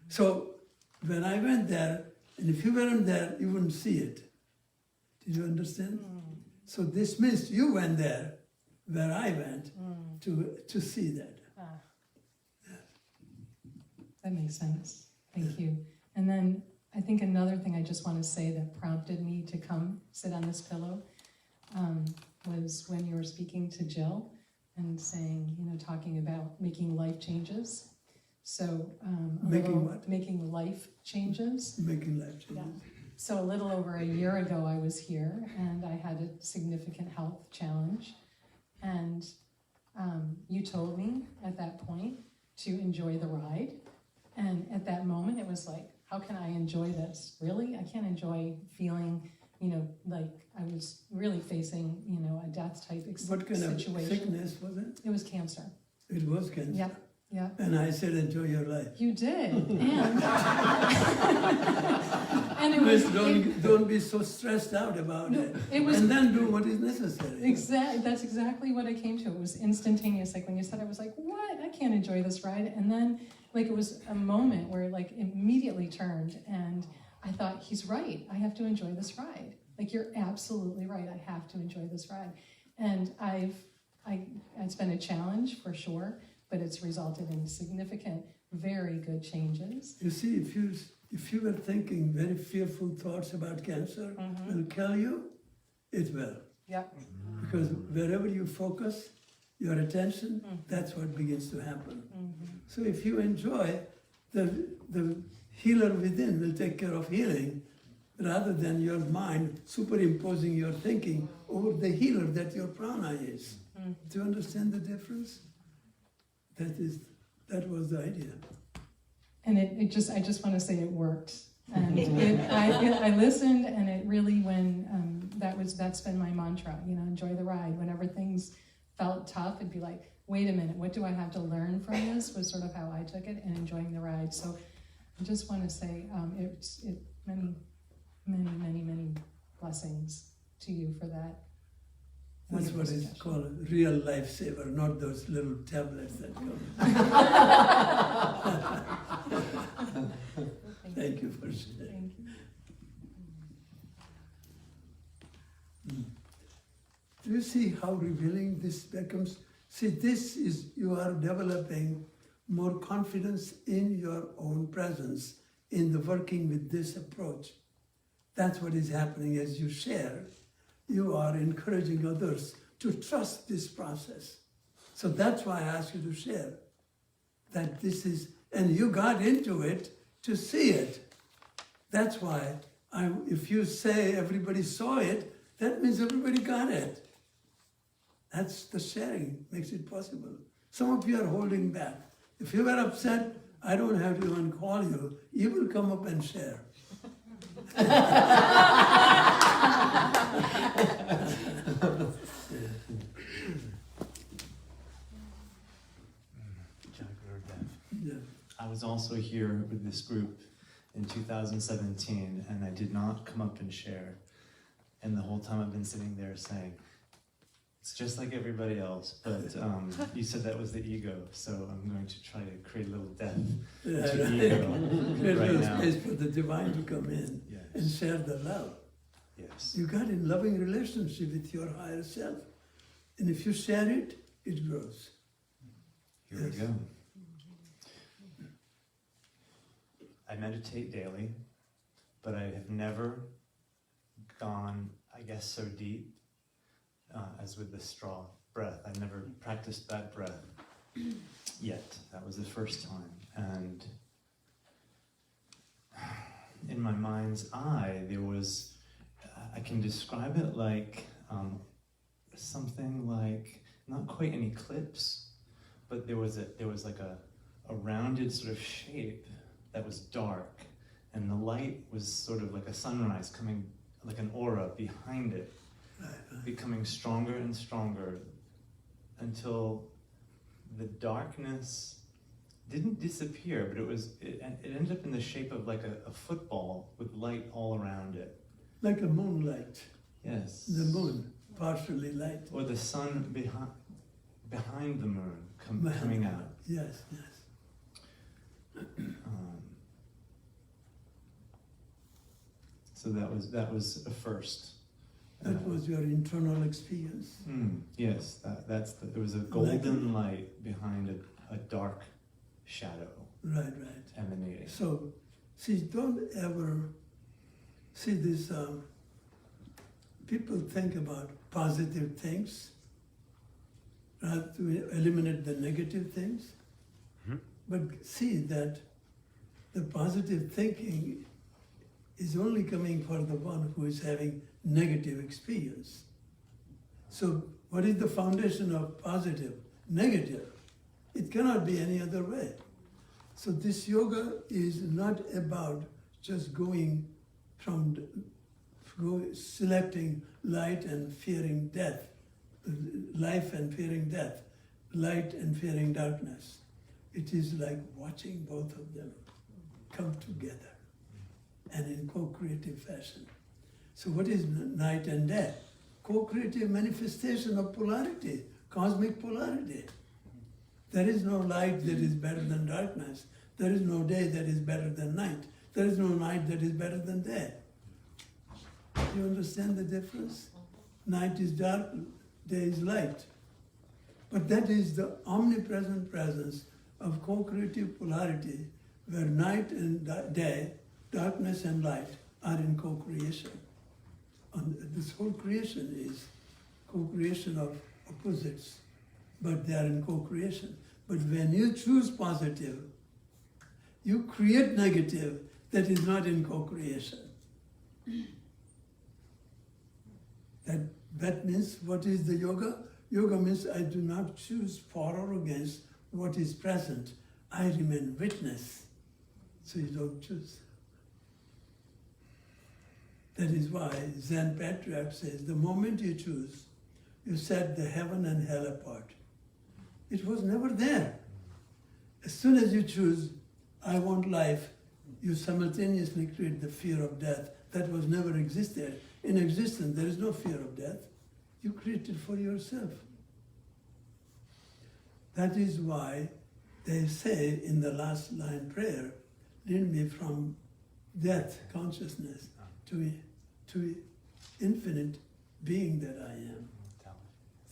Speaker 1: So when I went there, and if you weren't there, you wouldn't see it. Did you understand? So this means you went there, where I went, to see that.
Speaker 10: That makes sense. Thank you. And then I think another thing I just want to say that prompted me to come sit on this pillow was when you were speaking to Jill and saying, talking about making life changes. So making life changes.
Speaker 1: Making life changes.
Speaker 10: Yeah. So a little over a year ago, I was here and I had a significant health challenge. And you told me at that point to enjoy the ride. And at that moment, it was like, how can I enjoy this? Really? I can't enjoy feeling, like I was really facing, a death type situation.
Speaker 1: What kind of sickness was it?
Speaker 10: It was cancer.
Speaker 1: It was cancer?
Speaker 10: Yeah. Yeah.
Speaker 1: And I said, enjoy your life.
Speaker 10: You did. And, and it was...
Speaker 1: Don't be so stressed out about it. And then do what is necessary.
Speaker 10: Exactly. That's exactly what I came to. It was instantaneous. Like when you said, I was like, what? I can't enjoy this ride. And then it was a moment where it immediately turned and I thought, he's right. I have to enjoy this ride. You're absolutely right. I have to enjoy this ride. And it's been a challenge for sure, but it's resulted in significant, very good changes.
Speaker 1: You see, if you were thinking very fearful thoughts about cancer will kill you, it will.
Speaker 10: Yep.
Speaker 1: Because wherever you focus your attention, that's what begins to happen. So if you enjoy, the healer within will take care of healing, rather than your mind superimposing your thinking over the healer that your prana is. Do you understand the difference? That was the idea.
Speaker 10: And I just want to say it worked. And I listened, and it really, that's been my mantra, enjoy the ride. Whenever things felt tough, it'd be like, wait a minute, what do I have to learn from this, was sort of how I took it, and enjoying the ride. So I just want to say many, many, many, many blessings to you for that.
Speaker 1: That's what is called a real lifesaver, not those little tablets that come. Thank you for sharing.
Speaker 10: Thank you.
Speaker 1: Do you see how revealing this becomes? See, this is, you are developing more confidence in your own presence in the working with this approach. That's what is happening as you share. You are encouraging others to trust this process. So that's why I asked you to share. That this is, and you got into it to see it. That's why, if you say everybody saw it, that means everybody got it. That's the sharing, makes it possible. Some of you are holding back. If you were upset, I don't have to even call you. You will come up and share. Yeah.
Speaker 11: I was also here with this group in 2017, and I did not come up and share. And the whole time I've been sitting there saying, it's just like everybody else, but you said that was the ego, so I'm going to try to create a little death to the ego
Speaker 1: Create a
Speaker 11: right
Speaker 1: little
Speaker 11: now.
Speaker 1: space for the divine to come in and
Speaker 11: Yes,
Speaker 1: share the love.
Speaker 11: yes.
Speaker 1: You got in loving relationship with your higher self. And if you share it, it grows.
Speaker 11: Here we
Speaker 1: Yes.
Speaker 11: go. I meditate daily, but I have never gone, I guess, so deep as with the straw breath. I never practiced that breath yet. That was the first time. And in my mind's eye, there was, I can describe it like something like, not quite an eclipse, but there was like a rounded sort of shape that was dark, and the light was sort of like a sunrise coming, like an aura behind it, becoming stronger and stronger until the darkness didn't disappear, but it ended up in the shape of like a football with light all around it.
Speaker 1: Like a moonlight,
Speaker 11: Yes.
Speaker 1: the moon, partially light.
Speaker 11: Or the sun behind the moon coming out.
Speaker 1: Yes, yes.
Speaker 11: So that was a first.
Speaker 1: That was your internal experience.
Speaker 11: Yes, there was a golden light behind a dark shadow
Speaker 1: Right.
Speaker 11: emanating.
Speaker 1: So, see, don't ever see this. People think about positive things, right, to eliminate the negative things. But see that the positive thinking is only coming for the one who is having negative experience. So what is the foundation of positive? Negative. It cannot be any other way. So this yoga is not about just going from selecting light and fearing death, life and fearing death, light and fearing darkness. It is like watching both of them come together and in co-creative fashion. So what is night and day? Co-creative manifestation of polarity, cosmic polarity. There is no light that is better than darkness. There is no day that is better than night. There is no night that is better than day. Do you understand the difference? Night is dark, day is light. But that is the omnipresent presence of co-creative polarity where night and day, darkness and light are in co-creation. This whole creation is co-creation of opposites, but they are in co-creation. But when you choose positive, you create negative that is not in co-creation. That means, what is the yoga? Yoga means I do not choose for or against what is present. I remain witness. So you don't choose. That is why Zen Patriarch says, the moment you choose, you set the heaven and hell apart. It was never there. As soon as you choose, I want life, you simultaneously create the fear of death. That was never existed. In existence, there is no fear of death. You create it for yourself. That is why they say in the last line prayer, lead me from death consciousness to infinite being that I am.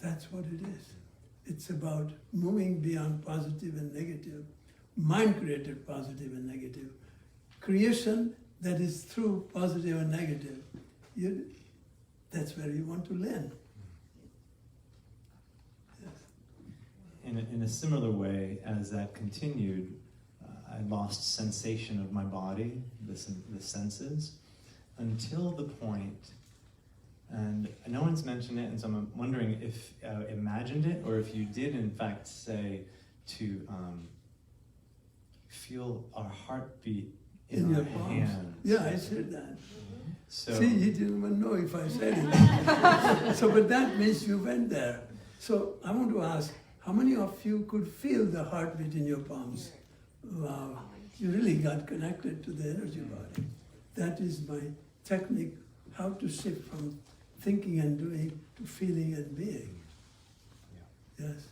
Speaker 1: That's what it is. It's about moving beyond positive and negative, mind-created positive and negative. Creation that is through positive and negative. That's where you want to land. Yes.
Speaker 11: In a similar way, as that continued, I lost sensation of my body, the senses, until the point, and no one's mentioned it, and so I'm wondering if imagined it, or if you did in fact say to feel our heartbeat in
Speaker 1: your
Speaker 11: our
Speaker 1: palms.
Speaker 11: hands.
Speaker 1: Yeah, I said that.
Speaker 11: So,
Speaker 1: see, you didn't even know if I said it. So, but that means you went there. So I want to ask, how many of you could feel the heartbeat in your palms? Wow, you really got connected to the energy body. That is my technique, how to shift from thinking and doing to feeling and being. Yes.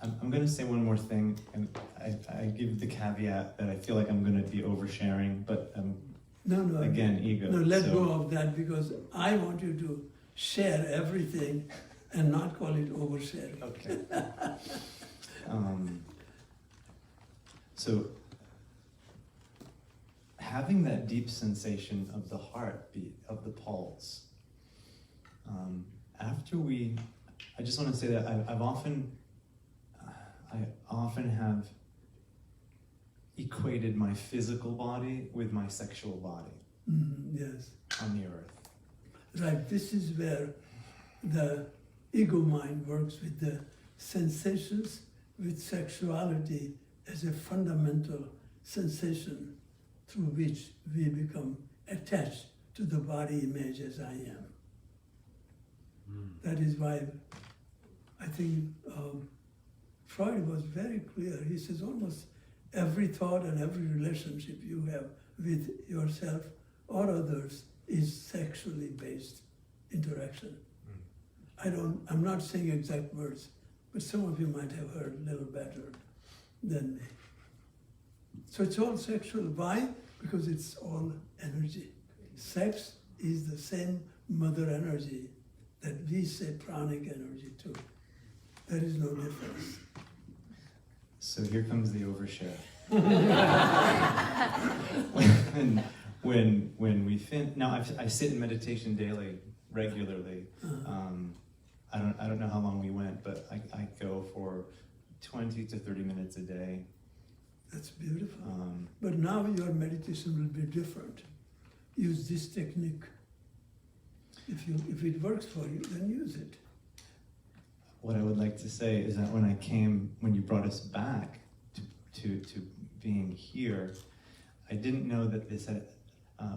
Speaker 11: I'm going to say one more thing, and I give the caveat that I feel like I'm going to be oversharing, but
Speaker 1: No,
Speaker 11: again, ego.
Speaker 1: No, let go of that, because I want you to share everything and not call it oversharing.
Speaker 11: Okay. So, having that deep sensation of the heartbeat, of the pulse, I just want to say that I often have equated my physical body with my sexual body
Speaker 1: Yes.
Speaker 11: on the earth.
Speaker 1: Right, this is where the ego mind works with the sensations, with sexuality as a fundamental sensation through which we become attached to the body image as I am. That is why I think Freud was very clear. He says almost every thought and every relationship you have with yourself or others is sexually based interaction. I'm not saying exact words, but some of you might have heard a little better than me. So it's all sexual. Why? Because it's all energy. Sex is the same mother energy that we say pranic energy too. There is no difference.
Speaker 11: So here comes the overshare. when we now I sit in meditation daily, regularly. I don't know how long we went, but I go for 20 to 30 minutes a day.
Speaker 1: That's beautiful. But now your meditation will be different. Use this technique. If it works for you, then use it.
Speaker 11: What I would like to say is that when you brought us back to being here, I didn't know that this had,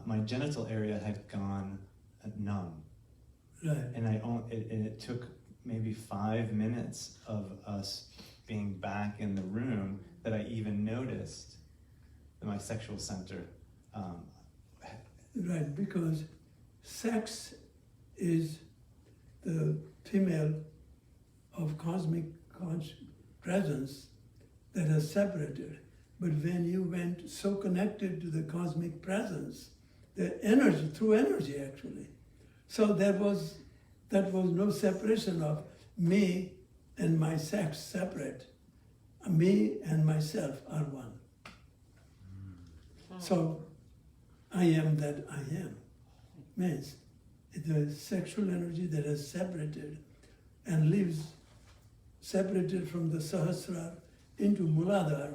Speaker 11: my genital area had gone numb.
Speaker 1: Right.
Speaker 11: And it took maybe 5 minutes of us being back in the room that I even noticed that my sexual center.
Speaker 1: Right, because sex is the female of cosmic presence that has separated. But when you went so connected to the cosmic presence, the energy, through energy actually, so that was no separation of me and my sex separate. Me and myself are one. So I am that I am. Means the sexual energy that is separated and lives separated from the Sahasrara into Muladhara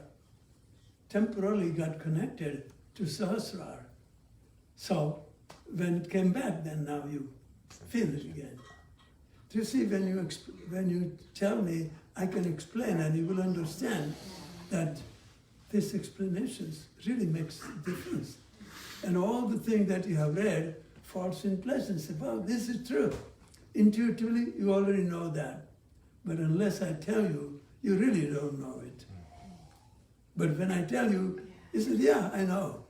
Speaker 1: temporarily got connected to Sahasrara. So when it came back, then now you feel it again. Do you see, when you tell me, I can explain and you will understand that this explanation really makes a difference. And all the things that you have read falls in place and say, wow, this is true. Intuitively, you already know that. But unless I tell you, you really don't know it. But when I tell you, you say, yeah, I know.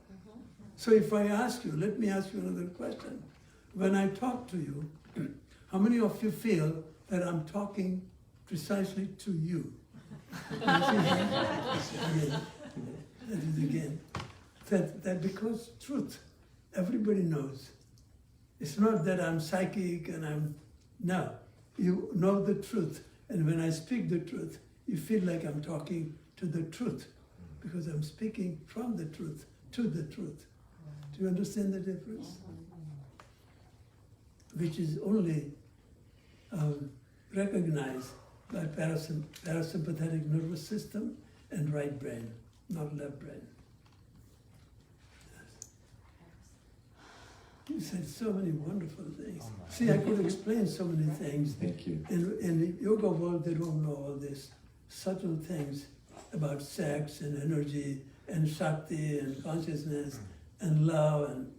Speaker 1: So if I ask you, let me ask you another question. When I talk to you, how many of you feel that I'm talking precisely to you? That is again. That because truth, everybody knows. It's not that I'm psychic and no. You know the truth. And when I speak the truth, you feel like I'm talking to the truth because I'm speaking from the truth to the truth. Do you understand the difference? Which is only recognized by parasympathetic nervous system and right brain, not left brain. Yes. You said so many wonderful things. See, I could explain so many things.
Speaker 11: Thank you.
Speaker 1: In the yoga world, they don't know all these subtle things about sex and energy and Shakti and consciousness and love, and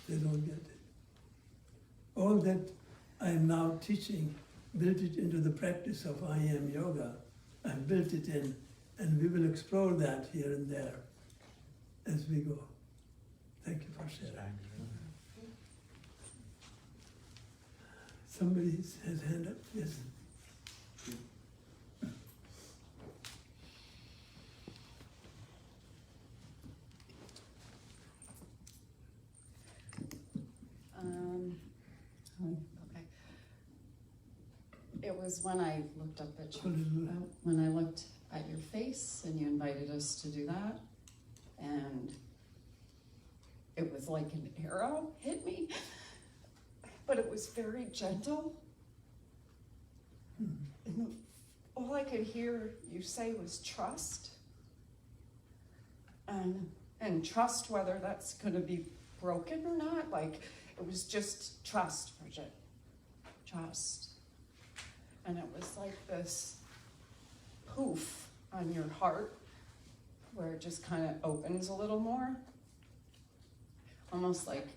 Speaker 1: they don't get it. All that I am now teaching, built it into the practice of I Am Yoga. I've built it in, and we will explore that here and there as we go. Thank you for sharing. Somebody has hand up, yes.
Speaker 12: Okay. It was when I looked up at you,
Speaker 1: Hallelujah.
Speaker 12: when I looked at your face and you invited us to do that, and it was like an arrow hit me, but it was very gentle. And all I could hear you say was trust, and trust whether that's going to be broken or not. Like, it was just trust, Bridget. Trust. And it was like this poof on your heart where it just kind of opens a little more. Almost like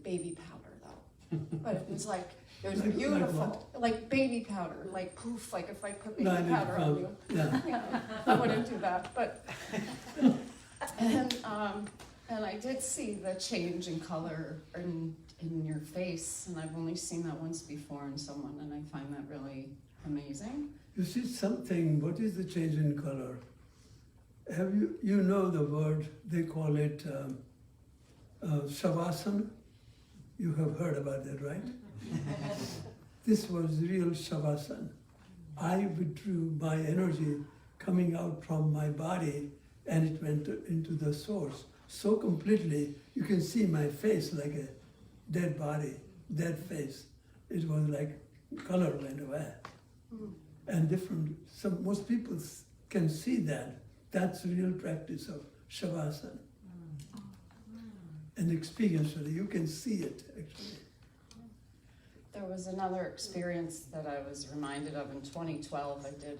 Speaker 12: baby powder, though. But it was like, it was
Speaker 1: Like
Speaker 12: beautiful. Like baby powder, like poof, like if I put baby
Speaker 1: Like
Speaker 12: powder on you.
Speaker 1: Yeah.
Speaker 12: Yeah, I wouldn't do that, but, and I did see the change in color in your face, and I've only seen that once before in someone, and I find that really amazing.
Speaker 1: You see something, what is the change in color? Have you know the word, they call it shavasana? You have heard about that, right? This was real shavasana. I withdrew my energy coming out from my body, and it went into the source so completely, you can see my face like a dead body, dead face. It was like color went away. And most people can see that. That's the real practice of shavasana. And experientially, you can see it actually.
Speaker 12: There was another experience that I was reminded of in 2012. I did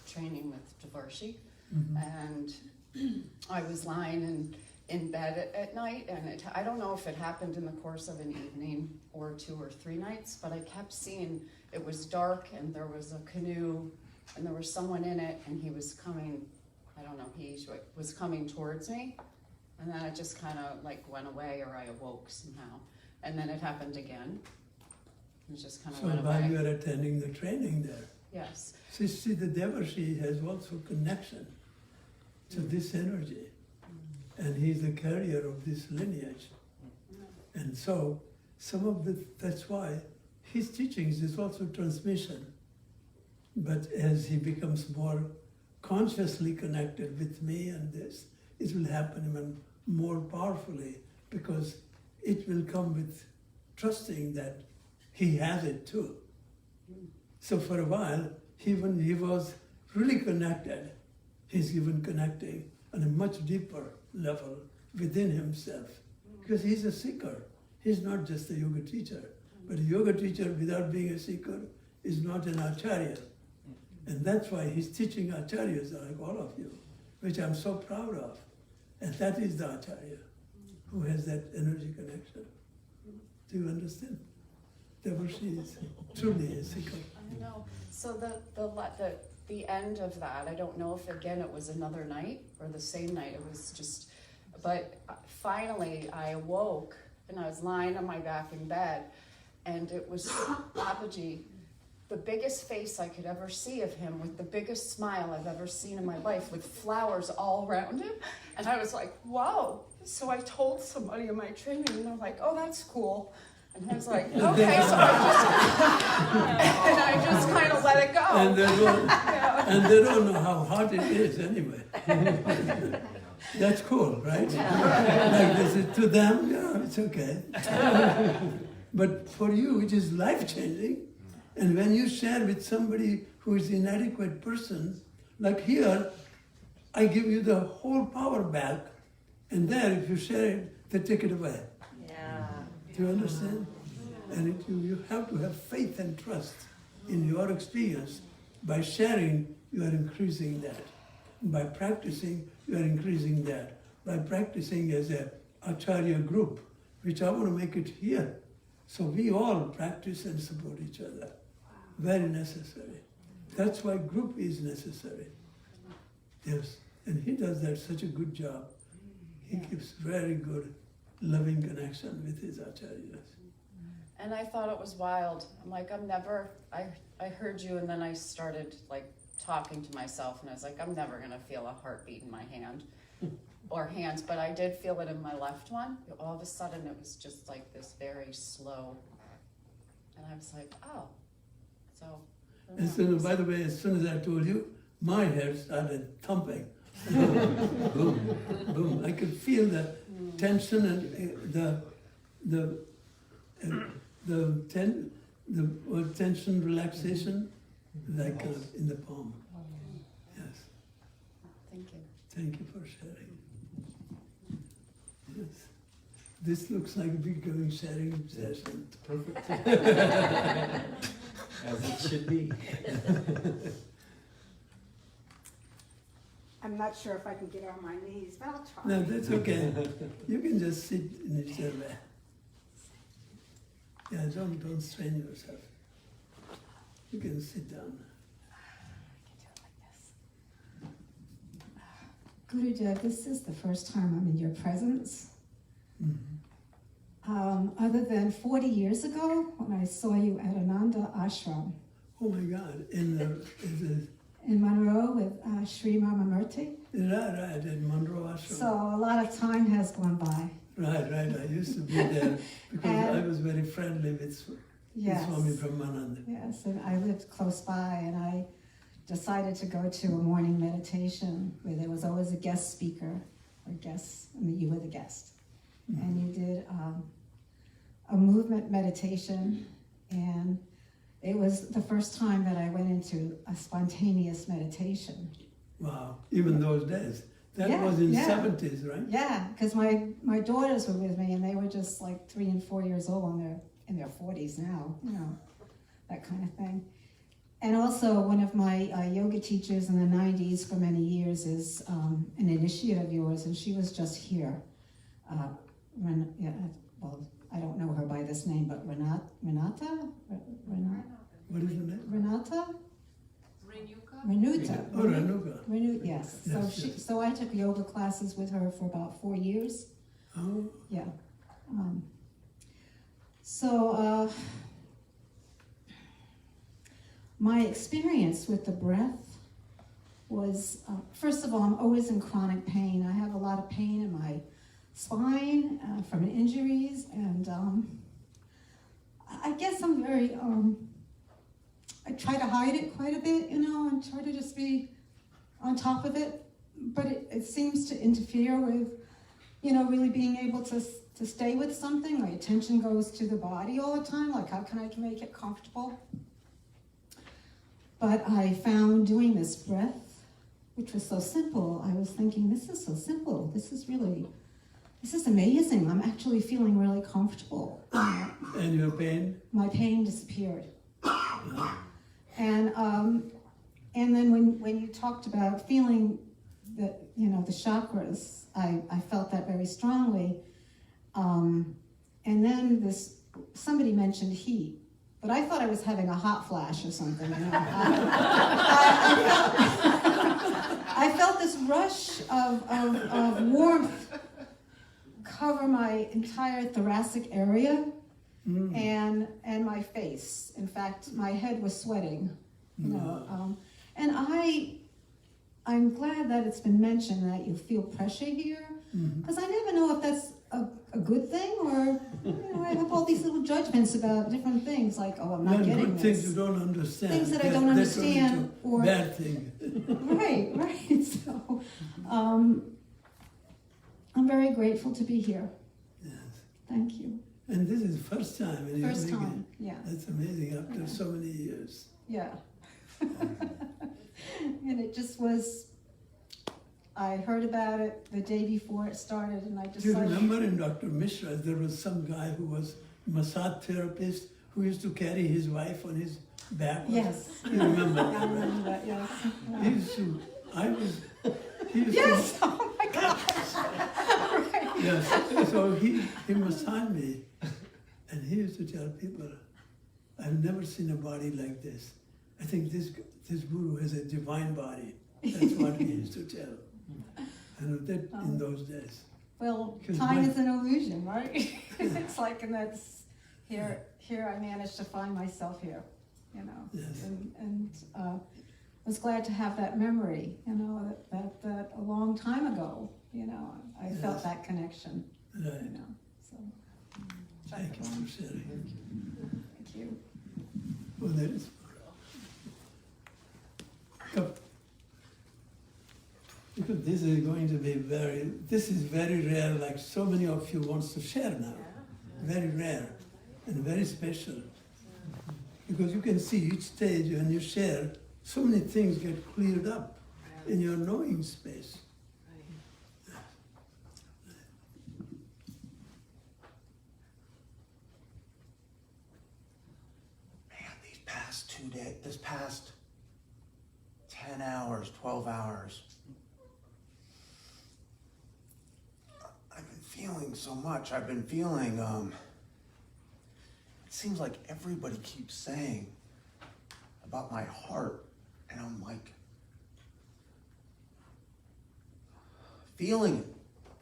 Speaker 12: training with Devarshi, and I was lying in bed at night, and I don't know if it happened in the course of an evening or 2 or 3 nights, but I kept seeing it was dark, and there was a canoe, and there was someone in it, and he was coming, I don't know, he was coming towards me, and then it just kind of like went away, or I awoke somehow, and then it happened again. It just kind of
Speaker 1: So
Speaker 12: went
Speaker 1: while
Speaker 12: away.
Speaker 1: you are attending the training there,
Speaker 12: Yes.
Speaker 1: see the Devarshi has also connection to this energy. And he's the carrier of this lineage. And so, that's why his teachings is also transmission. But as he becomes more consciously connected with me and this, it will happen even more powerfully because it will come with trusting that he has it too. So for a while, when he was really connected, he's even connecting on a much deeper level within himself. Because he's a seeker. He's not just a yoga teacher. But a yoga teacher without being a seeker is not an acharya. And that's why he's teaching acharyas like all of you, which I'm so proud of. And that is the acharya. who has that energy connection. Do you understand? Devoshi is truly a seeker.
Speaker 12: I know. So the end of that, I don't know if again it was another night or the same night. It was just, but finally I awoke and I was lying on my back in bed, and it was Babaji, the biggest face I could ever see of him, with the biggest smile I've ever seen in my life, with flowers all around him. And I was like, whoa. So I told somebody in my training, and they're like, oh, that's cool. And I was like, okay, so I just kind of let it go.
Speaker 1: And they don't know how hot it is anyway. That's cool, right? Like this is to them, yeah, it's okay. But for you, it is life-changing. And when you share with somebody who is an inadequate person, like here, I give you the whole power back, and there, if you share it, they take it away.
Speaker 5: Yeah.
Speaker 1: Do you understand? And you have to have faith and trust in your experience. By sharing, you are increasing that. By practicing, you are increasing that. By practicing as a Acharya group, which I want to make it here. So we all practice and support each other. Very necessary. That's why group is necessary. Yes, and he does that such a good job. He keeps very good, loving connection with his acharyas.
Speaker 12: And I thought it was wild. I'm like, I heard you, and then I started like talking to myself, and I was like, I'm never gonna feel a heartbeat in my hand or hands, but I did feel it in my left one. All of a sudden it was just like this very slow, and I was like, oh, so.
Speaker 1: By the way, as soon as I told you, my head started thumping. Boom, boom. I could feel the tension and tension, relaxation, like in the palm. Yes.
Speaker 12: Thank you.
Speaker 1: Thank you for sharing. Yes. This looks like a big going sharing session.
Speaker 6: Perfect. As it should be.
Speaker 7: I'm not sure if I can get on my knees, but I'll try.
Speaker 1: No, that's okay. You can just sit in each other. Yeah, don't strain yourself. You can sit down.
Speaker 4: Gurudev, this is the first time I'm in your presence.
Speaker 1: Mm-hmm.
Speaker 4: Other than 40 years ago, when I saw you at Ananda Ashram.
Speaker 1: Oh my God, in
Speaker 4: Monroe with Sri Ramamurti.
Speaker 1: Right, in Monroe Ashram.
Speaker 4: So a lot of time has gone by.
Speaker 1: Right, I used to be there because I was very friendly with Swami Brahmananda.
Speaker 4: Yes, and I lived close by, and I decided to go to a morning meditation where there was always a guest speaker or guest, and you were the guest. Mm-hmm. And you did a movement meditation, and it was the first time that I went into a spontaneous meditation.
Speaker 1: Wow, even those days. That was in 70s, right?
Speaker 4: Yeah, because my daughters were with me, and they were just like 3 and 4 years old, and they're in their 40s now, you know, that kind of thing. And also, one of my yoga teachers in the 90s for many years is an initiate of yours, and she was just here. Well, I don't know her by this name, but Renata?
Speaker 1: What is her name?
Speaker 4: Renata?
Speaker 8: Renuka?
Speaker 4: Renuta.
Speaker 1: Oh, Renuka.
Speaker 4: Yes.
Speaker 1: Yes.
Speaker 4: So I took yoga classes with her for about 4 years.
Speaker 1: Oh.
Speaker 4: Yeah. My experience with the breath was, first of all, I'm always in chronic pain. I have a lot of pain in my spine from injuries, and I guess I'm very, I try to hide it quite a bit, you know, and try to just be on top of it, but it seems to interfere with, you know, really being able to stay with something. My attention goes to the body all the time, like how can I make it comfortable? But I found doing this breath, which was so simple, I was thinking, this is so simple, this is amazing, I'm actually feeling really comfortable.
Speaker 1: And your pain?
Speaker 4: My pain disappeared. And then when you talked about feeling the chakras, I felt that very strongly. And then somebody mentioned heat, but I thought I was having a hot flash or something. You know? I felt this rush of warmth cover my entire thoracic area and my face. In fact, my head was sweating. You know, and I'm glad that it's been mentioned that you feel pressure here, because I never know if that's a good thing, or I have all these little judgments about different things, like, oh, I'm not getting
Speaker 1: good
Speaker 4: this.
Speaker 1: things you don't understand.
Speaker 4: Things that I don't understand, or
Speaker 1: bad thing.
Speaker 4: right. So, I'm very grateful to be here.
Speaker 1: Yes.
Speaker 4: Thank you.
Speaker 1: And this is the first time. And
Speaker 4: First time, yeah.
Speaker 1: That's amazing after so many years.
Speaker 4: Yeah. And it just was, I heard about it the day before it started, and I just
Speaker 1: Do you remember in Dr. Mishra, there was some guy who was a massage therapist who used to carry his wife on his back?
Speaker 4: Yes.
Speaker 1: You remember
Speaker 4: I
Speaker 1: that, right?
Speaker 4: remember that, yes.
Speaker 1: He used to, he used
Speaker 4: Yes,
Speaker 1: to,
Speaker 4: oh my gosh. Right.
Speaker 1: yes, so he massaged me, and he used to tell people, I've never seen a body like this. I think this guru has a divine body. That's what he used to tell. And that in those days.
Speaker 4: Well,
Speaker 1: 'Cause
Speaker 4: time is an illusion, right? It's like, and that's, here I managed to find myself here, you know.
Speaker 1: Yes.
Speaker 4: And was glad to have that memory, you know, that a long time ago, you know, I felt
Speaker 1: Yes.
Speaker 4: that connection,
Speaker 1: Right.
Speaker 4: you know, so.
Speaker 1: Thank you for sharing.
Speaker 4: Thank you.
Speaker 1: Well, there is. Because this is going to be this is very rare, like so many of you wants to share now. Very rare and very special. Because you can see each stage when you share, so many things get cleared up in your knowing space.
Speaker 2: Man, these past 2 days, this past 10 hours, 12 hours, I've been feeling so much. I've been feeling, it seems like everybody keeps saying about my heart, and I'm like, feeling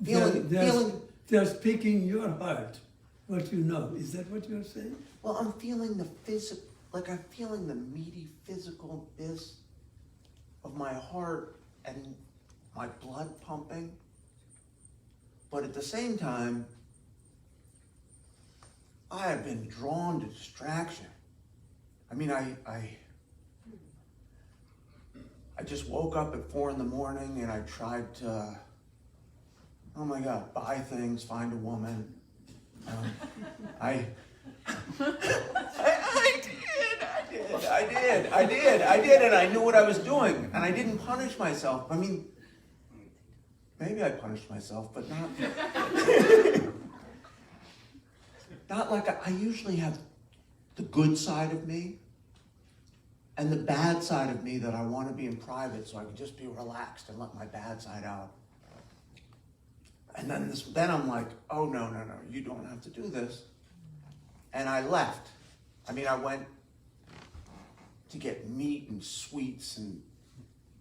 Speaker 2: it.
Speaker 1: They're speaking your heart, what you know. Is that what you're saying?
Speaker 2: Well, I'm feeling the physical, like I'm feeling the meaty physicalness of my heart and my blood pumping. But at the same time, I have been drawn to distraction. I mean, I just woke up at 4 in the morning and I tried to, oh my God, buy things, find a woman. I did, and I knew what I was doing, and I didn't punish myself. I mean, maybe I punished myself, but not, not like I usually have the good side of me and the bad side of me that I want to be in private so I can just be relaxed and let my bad side out. And then I'm like, oh, no, you don't have to do this. And I left. I mean, I went to get meat and sweets and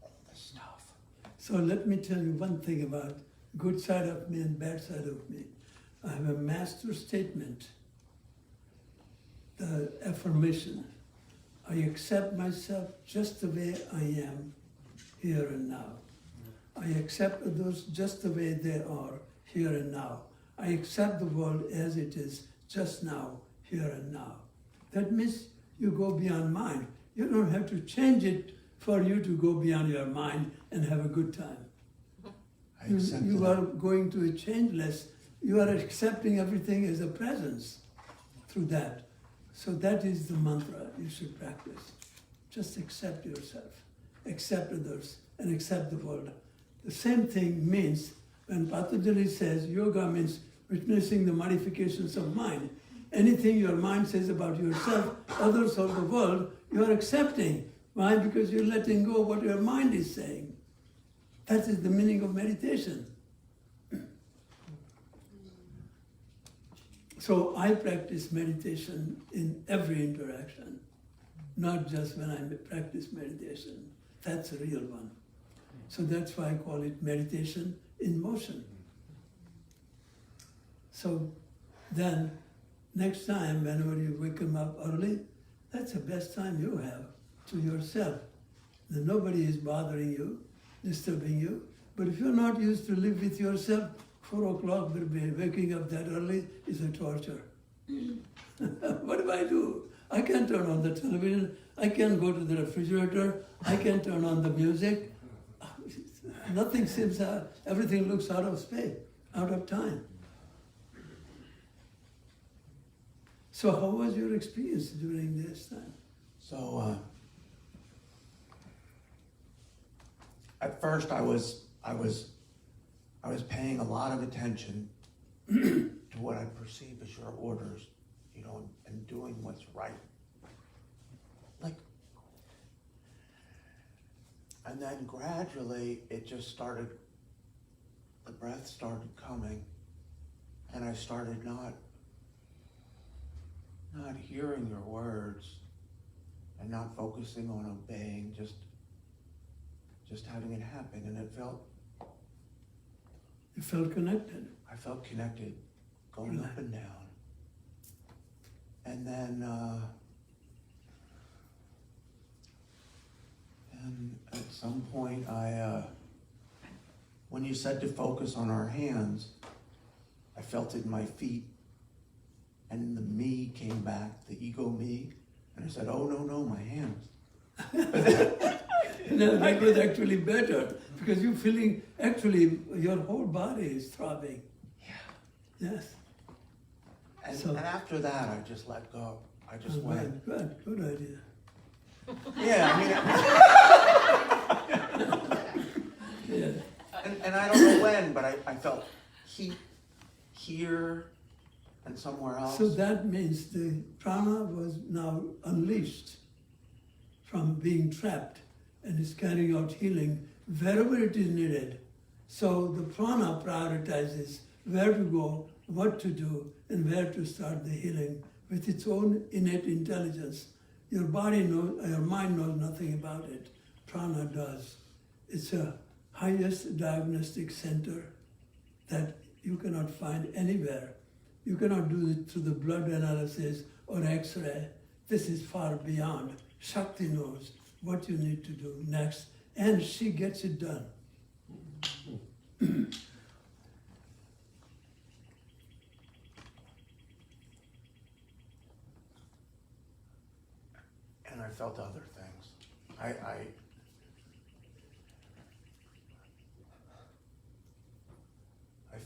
Speaker 2: all this stuff.
Speaker 1: So let me tell you one thing about good side of me and bad side of me. I have a master statement, the affirmation. I accept myself just the way I am, here and now. I accept others just the way they are, here and now. I accept the world as it is, just now, here and now. That means you go beyond mind. You don't have to change it for you to go beyond your mind and have a good time. You are going to a changeless. You are accepting everything as a presence through that. So that is the mantra you should practice. Just accept yourself, accept others, and accept the world. The same thing means when Patanjali says yoga means witnessing the modifications of mind. Anything your mind says about yourself, others, or the world, you are accepting. Why? Because you're letting go of what your mind is saying. That is the meaning of meditation. So I practice meditation in every interaction, not just when I practice meditation. That's a real one. So that's why I call it meditation in motion. So then, next time, whenever you wake them up early, that's the best time you have to yourself. Then nobody is bothering you, disturbing you. But if you're not used to live with yourself, 4 o'clock, waking up that early is a torture. What do? I can't turn on the television. I can't go to the refrigerator. I can't turn on the music. Nothing seems out. Everything looks out of space, out of time. So how was your experience during this time?
Speaker 13: So, at first I was paying a lot of attention to what I perceive as your orders, you know, and doing what's right. And then gradually it just started, the breath started coming, and I started not hearing your words and not focusing on obeying, just having it happen, and it felt...
Speaker 1: You felt connected?
Speaker 13: I felt connected, going up and down. And then, and at some point when you said to focus on our hands, I felt it in my feet, and the me came back, the ego me, and I said, oh, no, my hands.
Speaker 1: No, that was actually better, because you're feeling, actually, your whole body is throbbing.
Speaker 13: Yeah.
Speaker 1: Yes.
Speaker 13: And after that, I just let go. I just went.
Speaker 1: Good idea.
Speaker 13: Yeah,
Speaker 1: Yeah.
Speaker 13: And I don't know when, but I felt heat here and somewhere else.
Speaker 1: So that means the prana was now unleashed from being trapped and is carrying out healing wherever it is needed. So the prana prioritizes where to go, what to do, and where to start the healing with its own innate intelligence. Your body knows, your mind knows nothing about it. Prana does. It's a highest diagnostic center that you cannot find anywhere. You cannot do it through the blood analysis or X-ray. This is far beyond. Shakti knows what you need to do next, and she gets it done.
Speaker 13: And I felt other things. I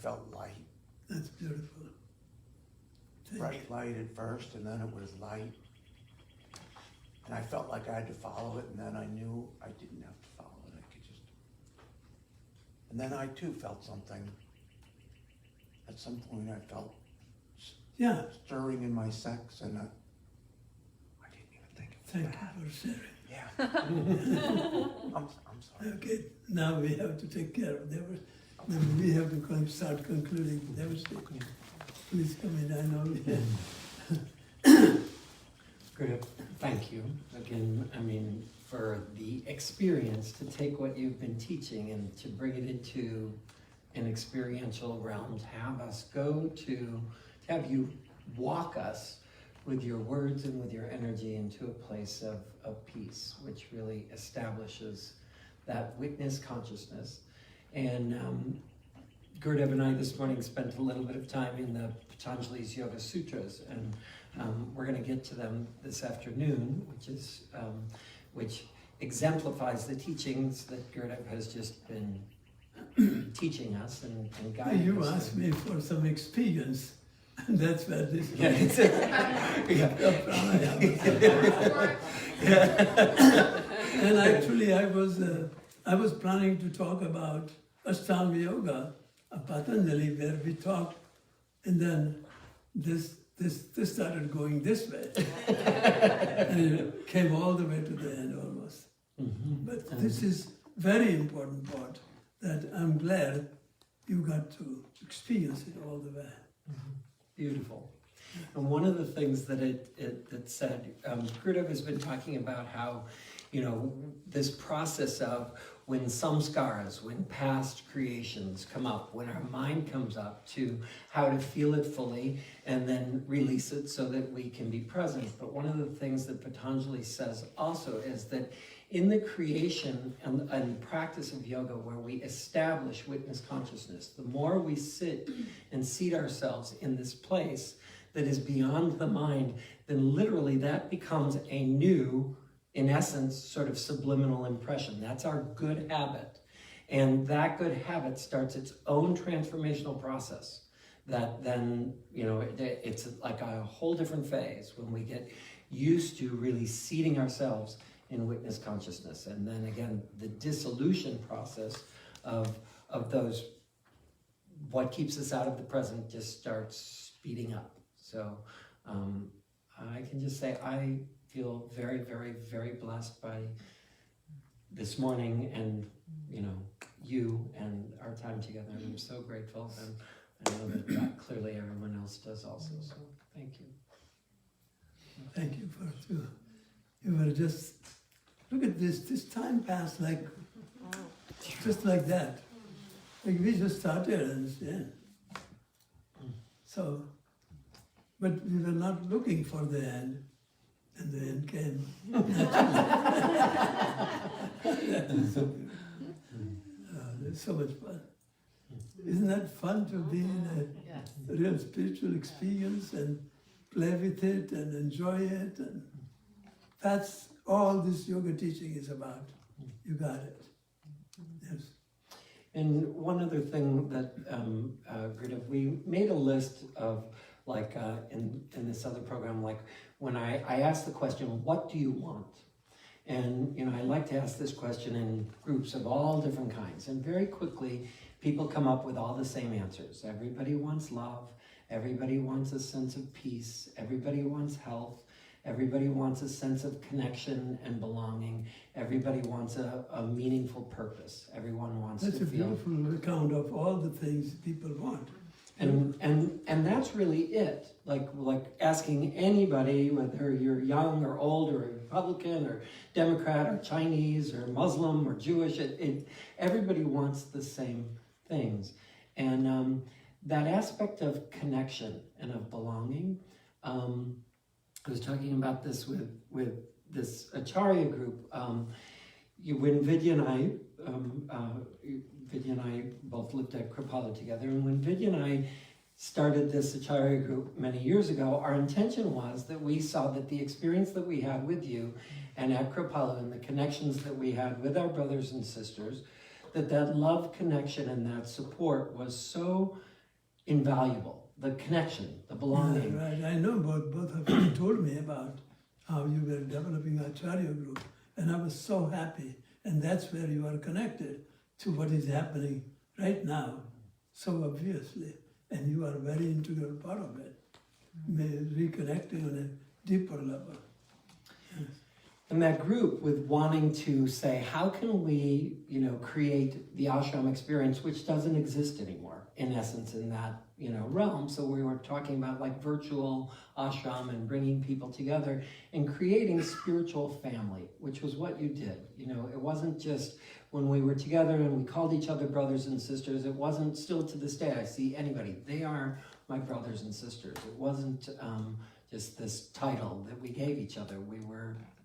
Speaker 13: felt light.
Speaker 1: That's beautiful.
Speaker 13: Bright light at first, and then it was light. And I felt like I had to follow it, and then I knew I didn't have to follow it. I could just... And then I too felt something. At some point I felt stirring in my sex, and I didn't even think of that.
Speaker 1: Thank you for sharing.
Speaker 13: Yeah. I'm sorry.
Speaker 1: Okay, now we have to take care of them. Then we have to start concluding. Please come in, I know.
Speaker 6: Great, thank you again. I mean, for the experience to take what you've been teaching and to bring it into an experiential realm, to have us go to have you walk us with your words and with your energy into a place of peace, which really establishes that witness consciousness. And Gurudev and I this morning spent a little bit of time in the Patanjali's Yoga Sutras, and we're going to get to them this afternoon, which exemplifies the teachings that Gurudev has just been teaching us and guiding us.
Speaker 1: You asked me for some experience, and that's where this And actually, I was planning to talk about Ashtanga Yoga, Patanjali, where we talked, and then this started going this way, and it came all the way to the end almost. Mm-hmm. But this is very important part that I'm glad you got to experience it all the way.
Speaker 6: Mm-hmm. Beautiful. And one of the things that it said, Gurudev has been talking about how, this process of when samskaras, when past creations come up, when our mind comes up to how to feel it fully and then release it so that we can be present. But one of the things that Patanjali says also is that in the creation and practice of yoga, where we establish witness consciousness, the more we sit and seat ourselves in this place that is beyond the mind, then literally that becomes a new, in essence, sort of subliminal impression. That's our good habit. And that good habit starts its own transformational process that then, it's like a whole different phase when we get used to really seating ourselves in witness consciousness. And then again, the dissolution process of those, what keeps us out of the present just starts speeding up. So I can just say I feel very, very, very blessed by this morning and, you and our time together. And I'm so grateful. And I know that clearly everyone else does also. So thank you.
Speaker 1: Thank you for too. You were just, look at this time passed like, just like that. Like we just started and so, but we were not looking for the end, and the end came. That is so good. It's so much fun. Isn't that fun to be in a real spiritual experience and play with it and enjoy it? And that's all this yoga teaching is about. You got it. Yes.
Speaker 6: And one other thing that, Gurudev, we made a list of, like, in this other program, like, when I asked the question, what do you want? And, I like to ask this question in groups of all different kinds. And very quickly, people come up with all the same answers. Everybody wants love. Everybody wants a sense of peace. Everybody wants health. Everybody wants a sense of connection and belonging. Everybody wants a meaningful purpose. Everyone wants
Speaker 1: That's
Speaker 6: to feel...
Speaker 1: That's a beautiful account of all the things people want.
Speaker 6: And that's really it. Like asking anybody, whether you're young or old or Republican or Democrat or Chinese or Muslim or Jewish, everybody wants the same things. And that aspect of connection and of belonging, I was talking about this with this Acharya group. When Vidya and I both lived at Kripalu together, and when Vidya and I started this Acharya group many years ago, our intention was that we saw that the experience that we had with you and at Kripalu and the connections that we had with our brothers and sisters, that love connection and that support was so invaluable. The connection, the belonging.
Speaker 1: Yeah, right. I know both of you told me about how you were developing Acharya group, and I was so happy. And that's where you are connected to what is happening right now, so obviously. And you are a very integral part of it, reconnecting on a deeper level. Yes.
Speaker 6: And that group with wanting to say, how can we, create the ashram experience, which doesn't exist anymore, in essence, in that, realm. So we were talking about like virtual ashram and bringing people together and creating spiritual family, which was what you did. It wasn't just when we were together and we called each other brothers and sisters. It wasn't, still to this day, I see anybody, they are my brothers and sisters. It wasn't just this title that we gave each other. We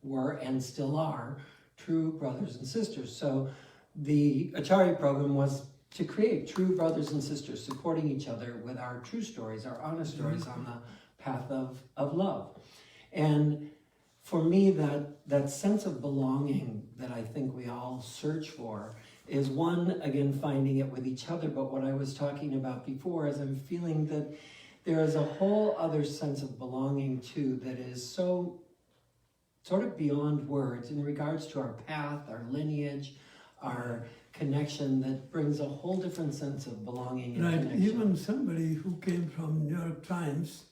Speaker 6: were and still are true brothers and sisters. So the Acharya program was to create true brothers and sisters, supporting each other with our true stories, our honest stories on the path of love. And for me, that sense of belonging that I think we all search for is one, again, finding it with each other, but what I was talking about before is I'm feeling that there is a whole other sense of belonging too that is so sort of beyond words in regards to our path, our lineage, our connection, that brings a whole different sense of belonging and connection.
Speaker 1: Even somebody who came from New York Times,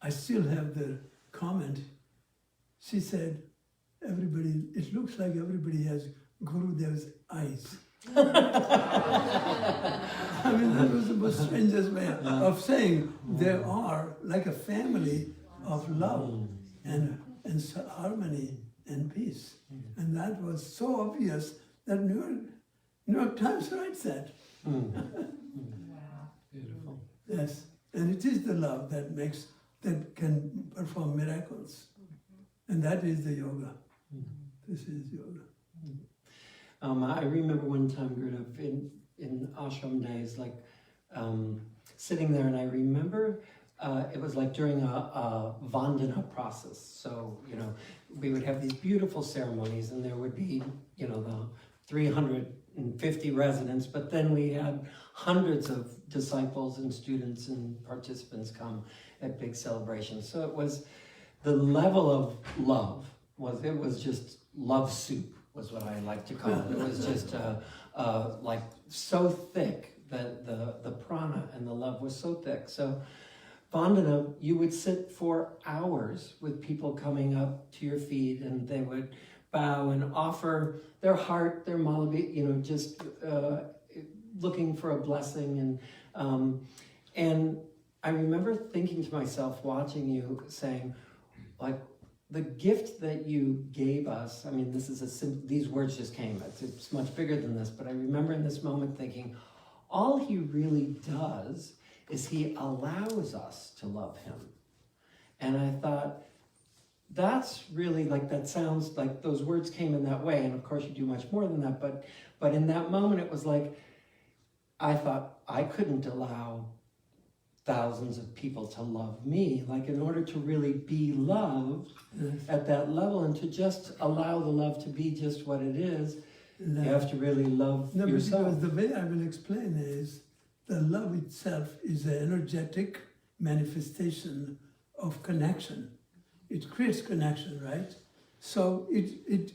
Speaker 1: I still have the comment. She said, it looks like everybody has Gurudev's eyes. I mean, that was the most strangest way of saying they are like a family of love and harmony and peace. And that was so obvious that New York Times writes that.
Speaker 6: Beautiful.
Speaker 1: Yes, and it is the love that can perform miracles. And that is the yoga. This is yoga.
Speaker 6: I remember one time, Greta, in ashram days, like sitting there, and I remember it was like during a vandana process. So, we would have these beautiful ceremonies, and there would be, the 350 residents, but then we had hundreds of disciples and students and participants come at big celebrations. So it was, the level of love was just love soup, was what I like to call it. It was just like so thick that the prana and the love was so thick. So Vandana, you would sit for hours with people coming up to your feet, and they would bow and offer their heart, their malabi, just looking for a blessing. And I remember thinking to myself, watching you, saying, like, the gift that you gave us, I mean, these words just came, it's much bigger than this, but I remember in this moment thinking, all he really does is he allows us to love him. And I thought, that's really, like, that sounds like those words came in that way, and of course you do much more than that, but in that moment it was like, I thought I couldn't allow thousands of people to love me. Like, in order to really be loved at that level and to just allow the love to be just what it is, you have to really love yourself.
Speaker 1: Because the way I will explain is, the love itself is an energetic manifestation of connection. It creates connection, right? So it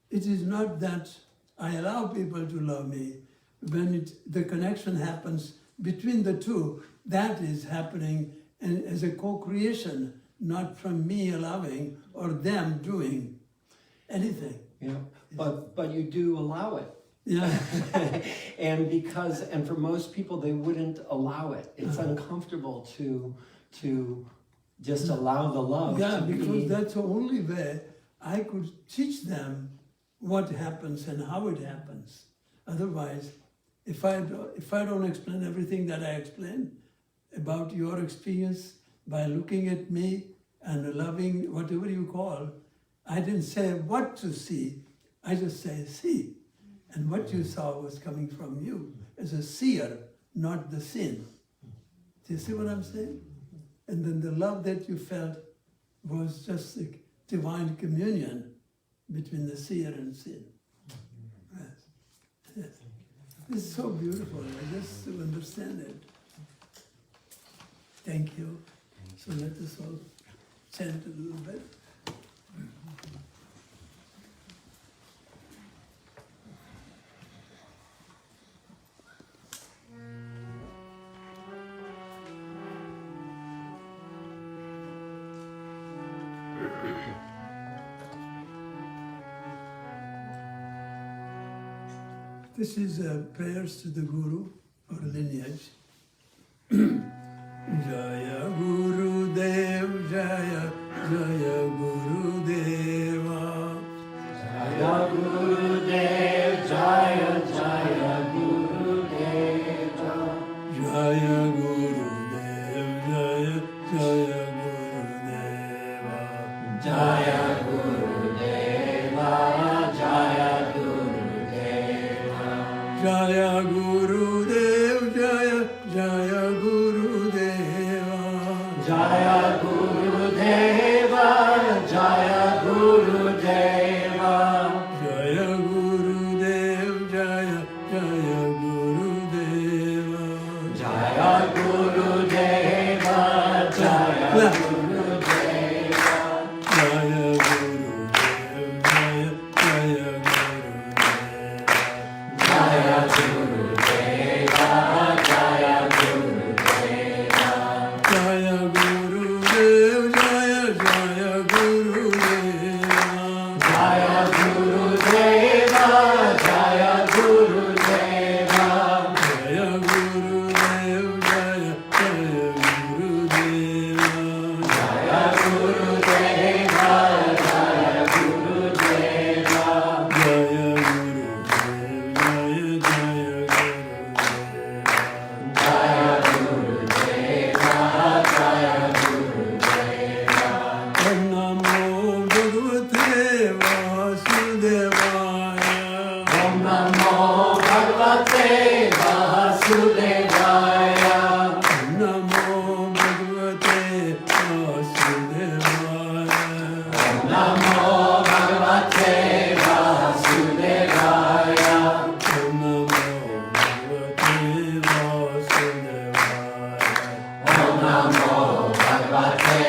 Speaker 1: is not that I allow people to love me. When the connection happens between the two, that is happening and as a co-creation, not from me allowing or them doing anything.
Speaker 6: Yeah, but you do allow it.
Speaker 1: Yeah.
Speaker 6: and for most people, they wouldn't allow it. It's uncomfortable to just allow the love.
Speaker 1: Yeah, because that's the only way I could teach them what happens and how it happens. Otherwise, if I don't explain everything that I explain about your experience by looking at me and loving whatever you call, I didn't say what to see, I just say see. And what you saw was coming from you as a seer, not the sin. Do you see what I'm saying? And then the love that you felt was just the divine communion between the seer and sin. Yes. Yes. It's so beautiful, I just to understand it. Thank you. So let us all chant a little bit. This is prayers to the Guru or lineage. Jaya Guru Dev, Jaya Jaya Guru Deva.
Speaker 6: Jaya Guru Dev, Jaya Jaya Guru Deva.
Speaker 1: Jaya Guru Dev, Jaya Jaya Guru Deva.
Speaker 6: Jaya Guru Deva, Jaya Guru Deva.
Speaker 1: Jaya Guru Dev, Jaya Jaya Guru Deva.
Speaker 6: Jaya Guru Deva, Jaya Guru Deva.
Speaker 1: Jaya Guru Dev, Jaya Jaya Guru Deva.
Speaker 6: Jaya Guru Deva, Jaya Guru Deva.
Speaker 1: Jaya Guru Dev, Jaya Jaya Guru Deva.
Speaker 6: Jaya Guru Deva, Jaya Guru Deva.
Speaker 1: Jaya Guru Dev, Jaya Jaya Guru Deva. Vasudevaya.
Speaker 6: Om Namo Bhagavate Vasudevaya.
Speaker 1: Om Namo Bhagavate Vasudevaya.
Speaker 6: Om Namo Bhagavate Vasudevaya.
Speaker 1: Om Namo Bhagavate Vasudevaya.
Speaker 6: Om Namo Bhagavate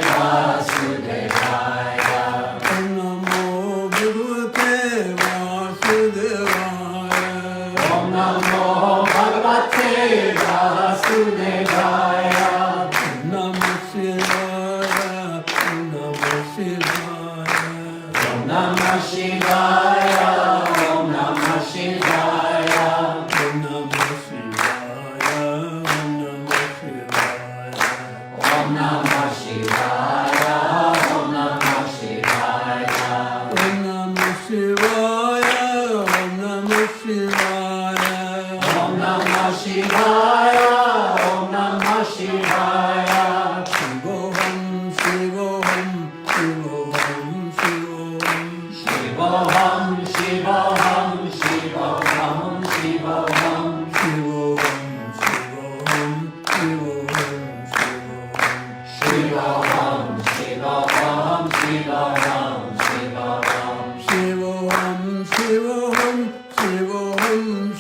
Speaker 6: Vasudevaya.
Speaker 1: Om Namo Bhagavate Vasudevaya.
Speaker 6: Om Namo Bhagavate Vasudevaya.
Speaker 1: Om Namah Shivaya. Om Namah Shivaya.
Speaker 6: Om Namah Shivaya. Om Namah Shivaya.
Speaker 1: Om Namah Shivaya. Om Namah Shivaya.
Speaker 6: Om Namah Shivaya. Om Namah Shivaya.
Speaker 1: Om Namah Shivaya.
Speaker 6: Om Namah Shivaya. Om Namah Shivaya.
Speaker 1: Shivoham, Shivoham, Shivoham, Shivoham.
Speaker 6: Shivoham, Shivoham, Shivoham, Shivoham.
Speaker 1: Shivoham, Shivoham, Shivoham,
Speaker 6: Shivoham, Shivoham, Shivoham,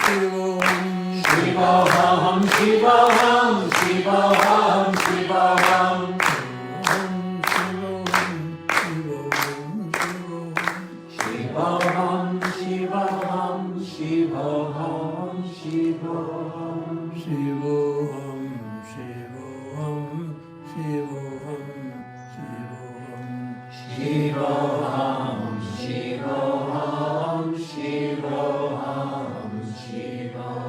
Speaker 6: Shivoham.
Speaker 1: Shivoham, Shivoham,
Speaker 6: Shivoham, Shivoham, Shivoham, Shivoham.
Speaker 1: Shivoham,
Speaker 6: Shivoham, Shivoham, Shivoham, Shivoham.
Speaker 1: Shivoham, Shivoham, Shivoham,
Speaker 6: Shivoham, Shivoham, Shivoham,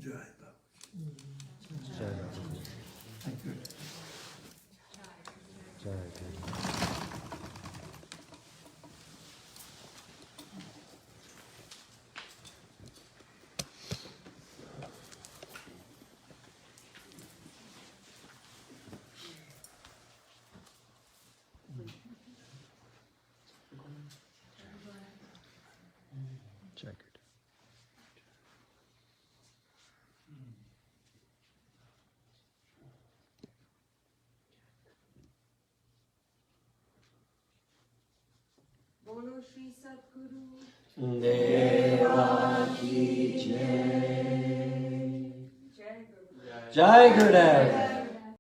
Speaker 1: Jai Baba. Thank you.
Speaker 8: Bolo Shri Sadguru.
Speaker 6: Deva ki jai.
Speaker 8: Jai Guru.
Speaker 6: Jai Gurudev.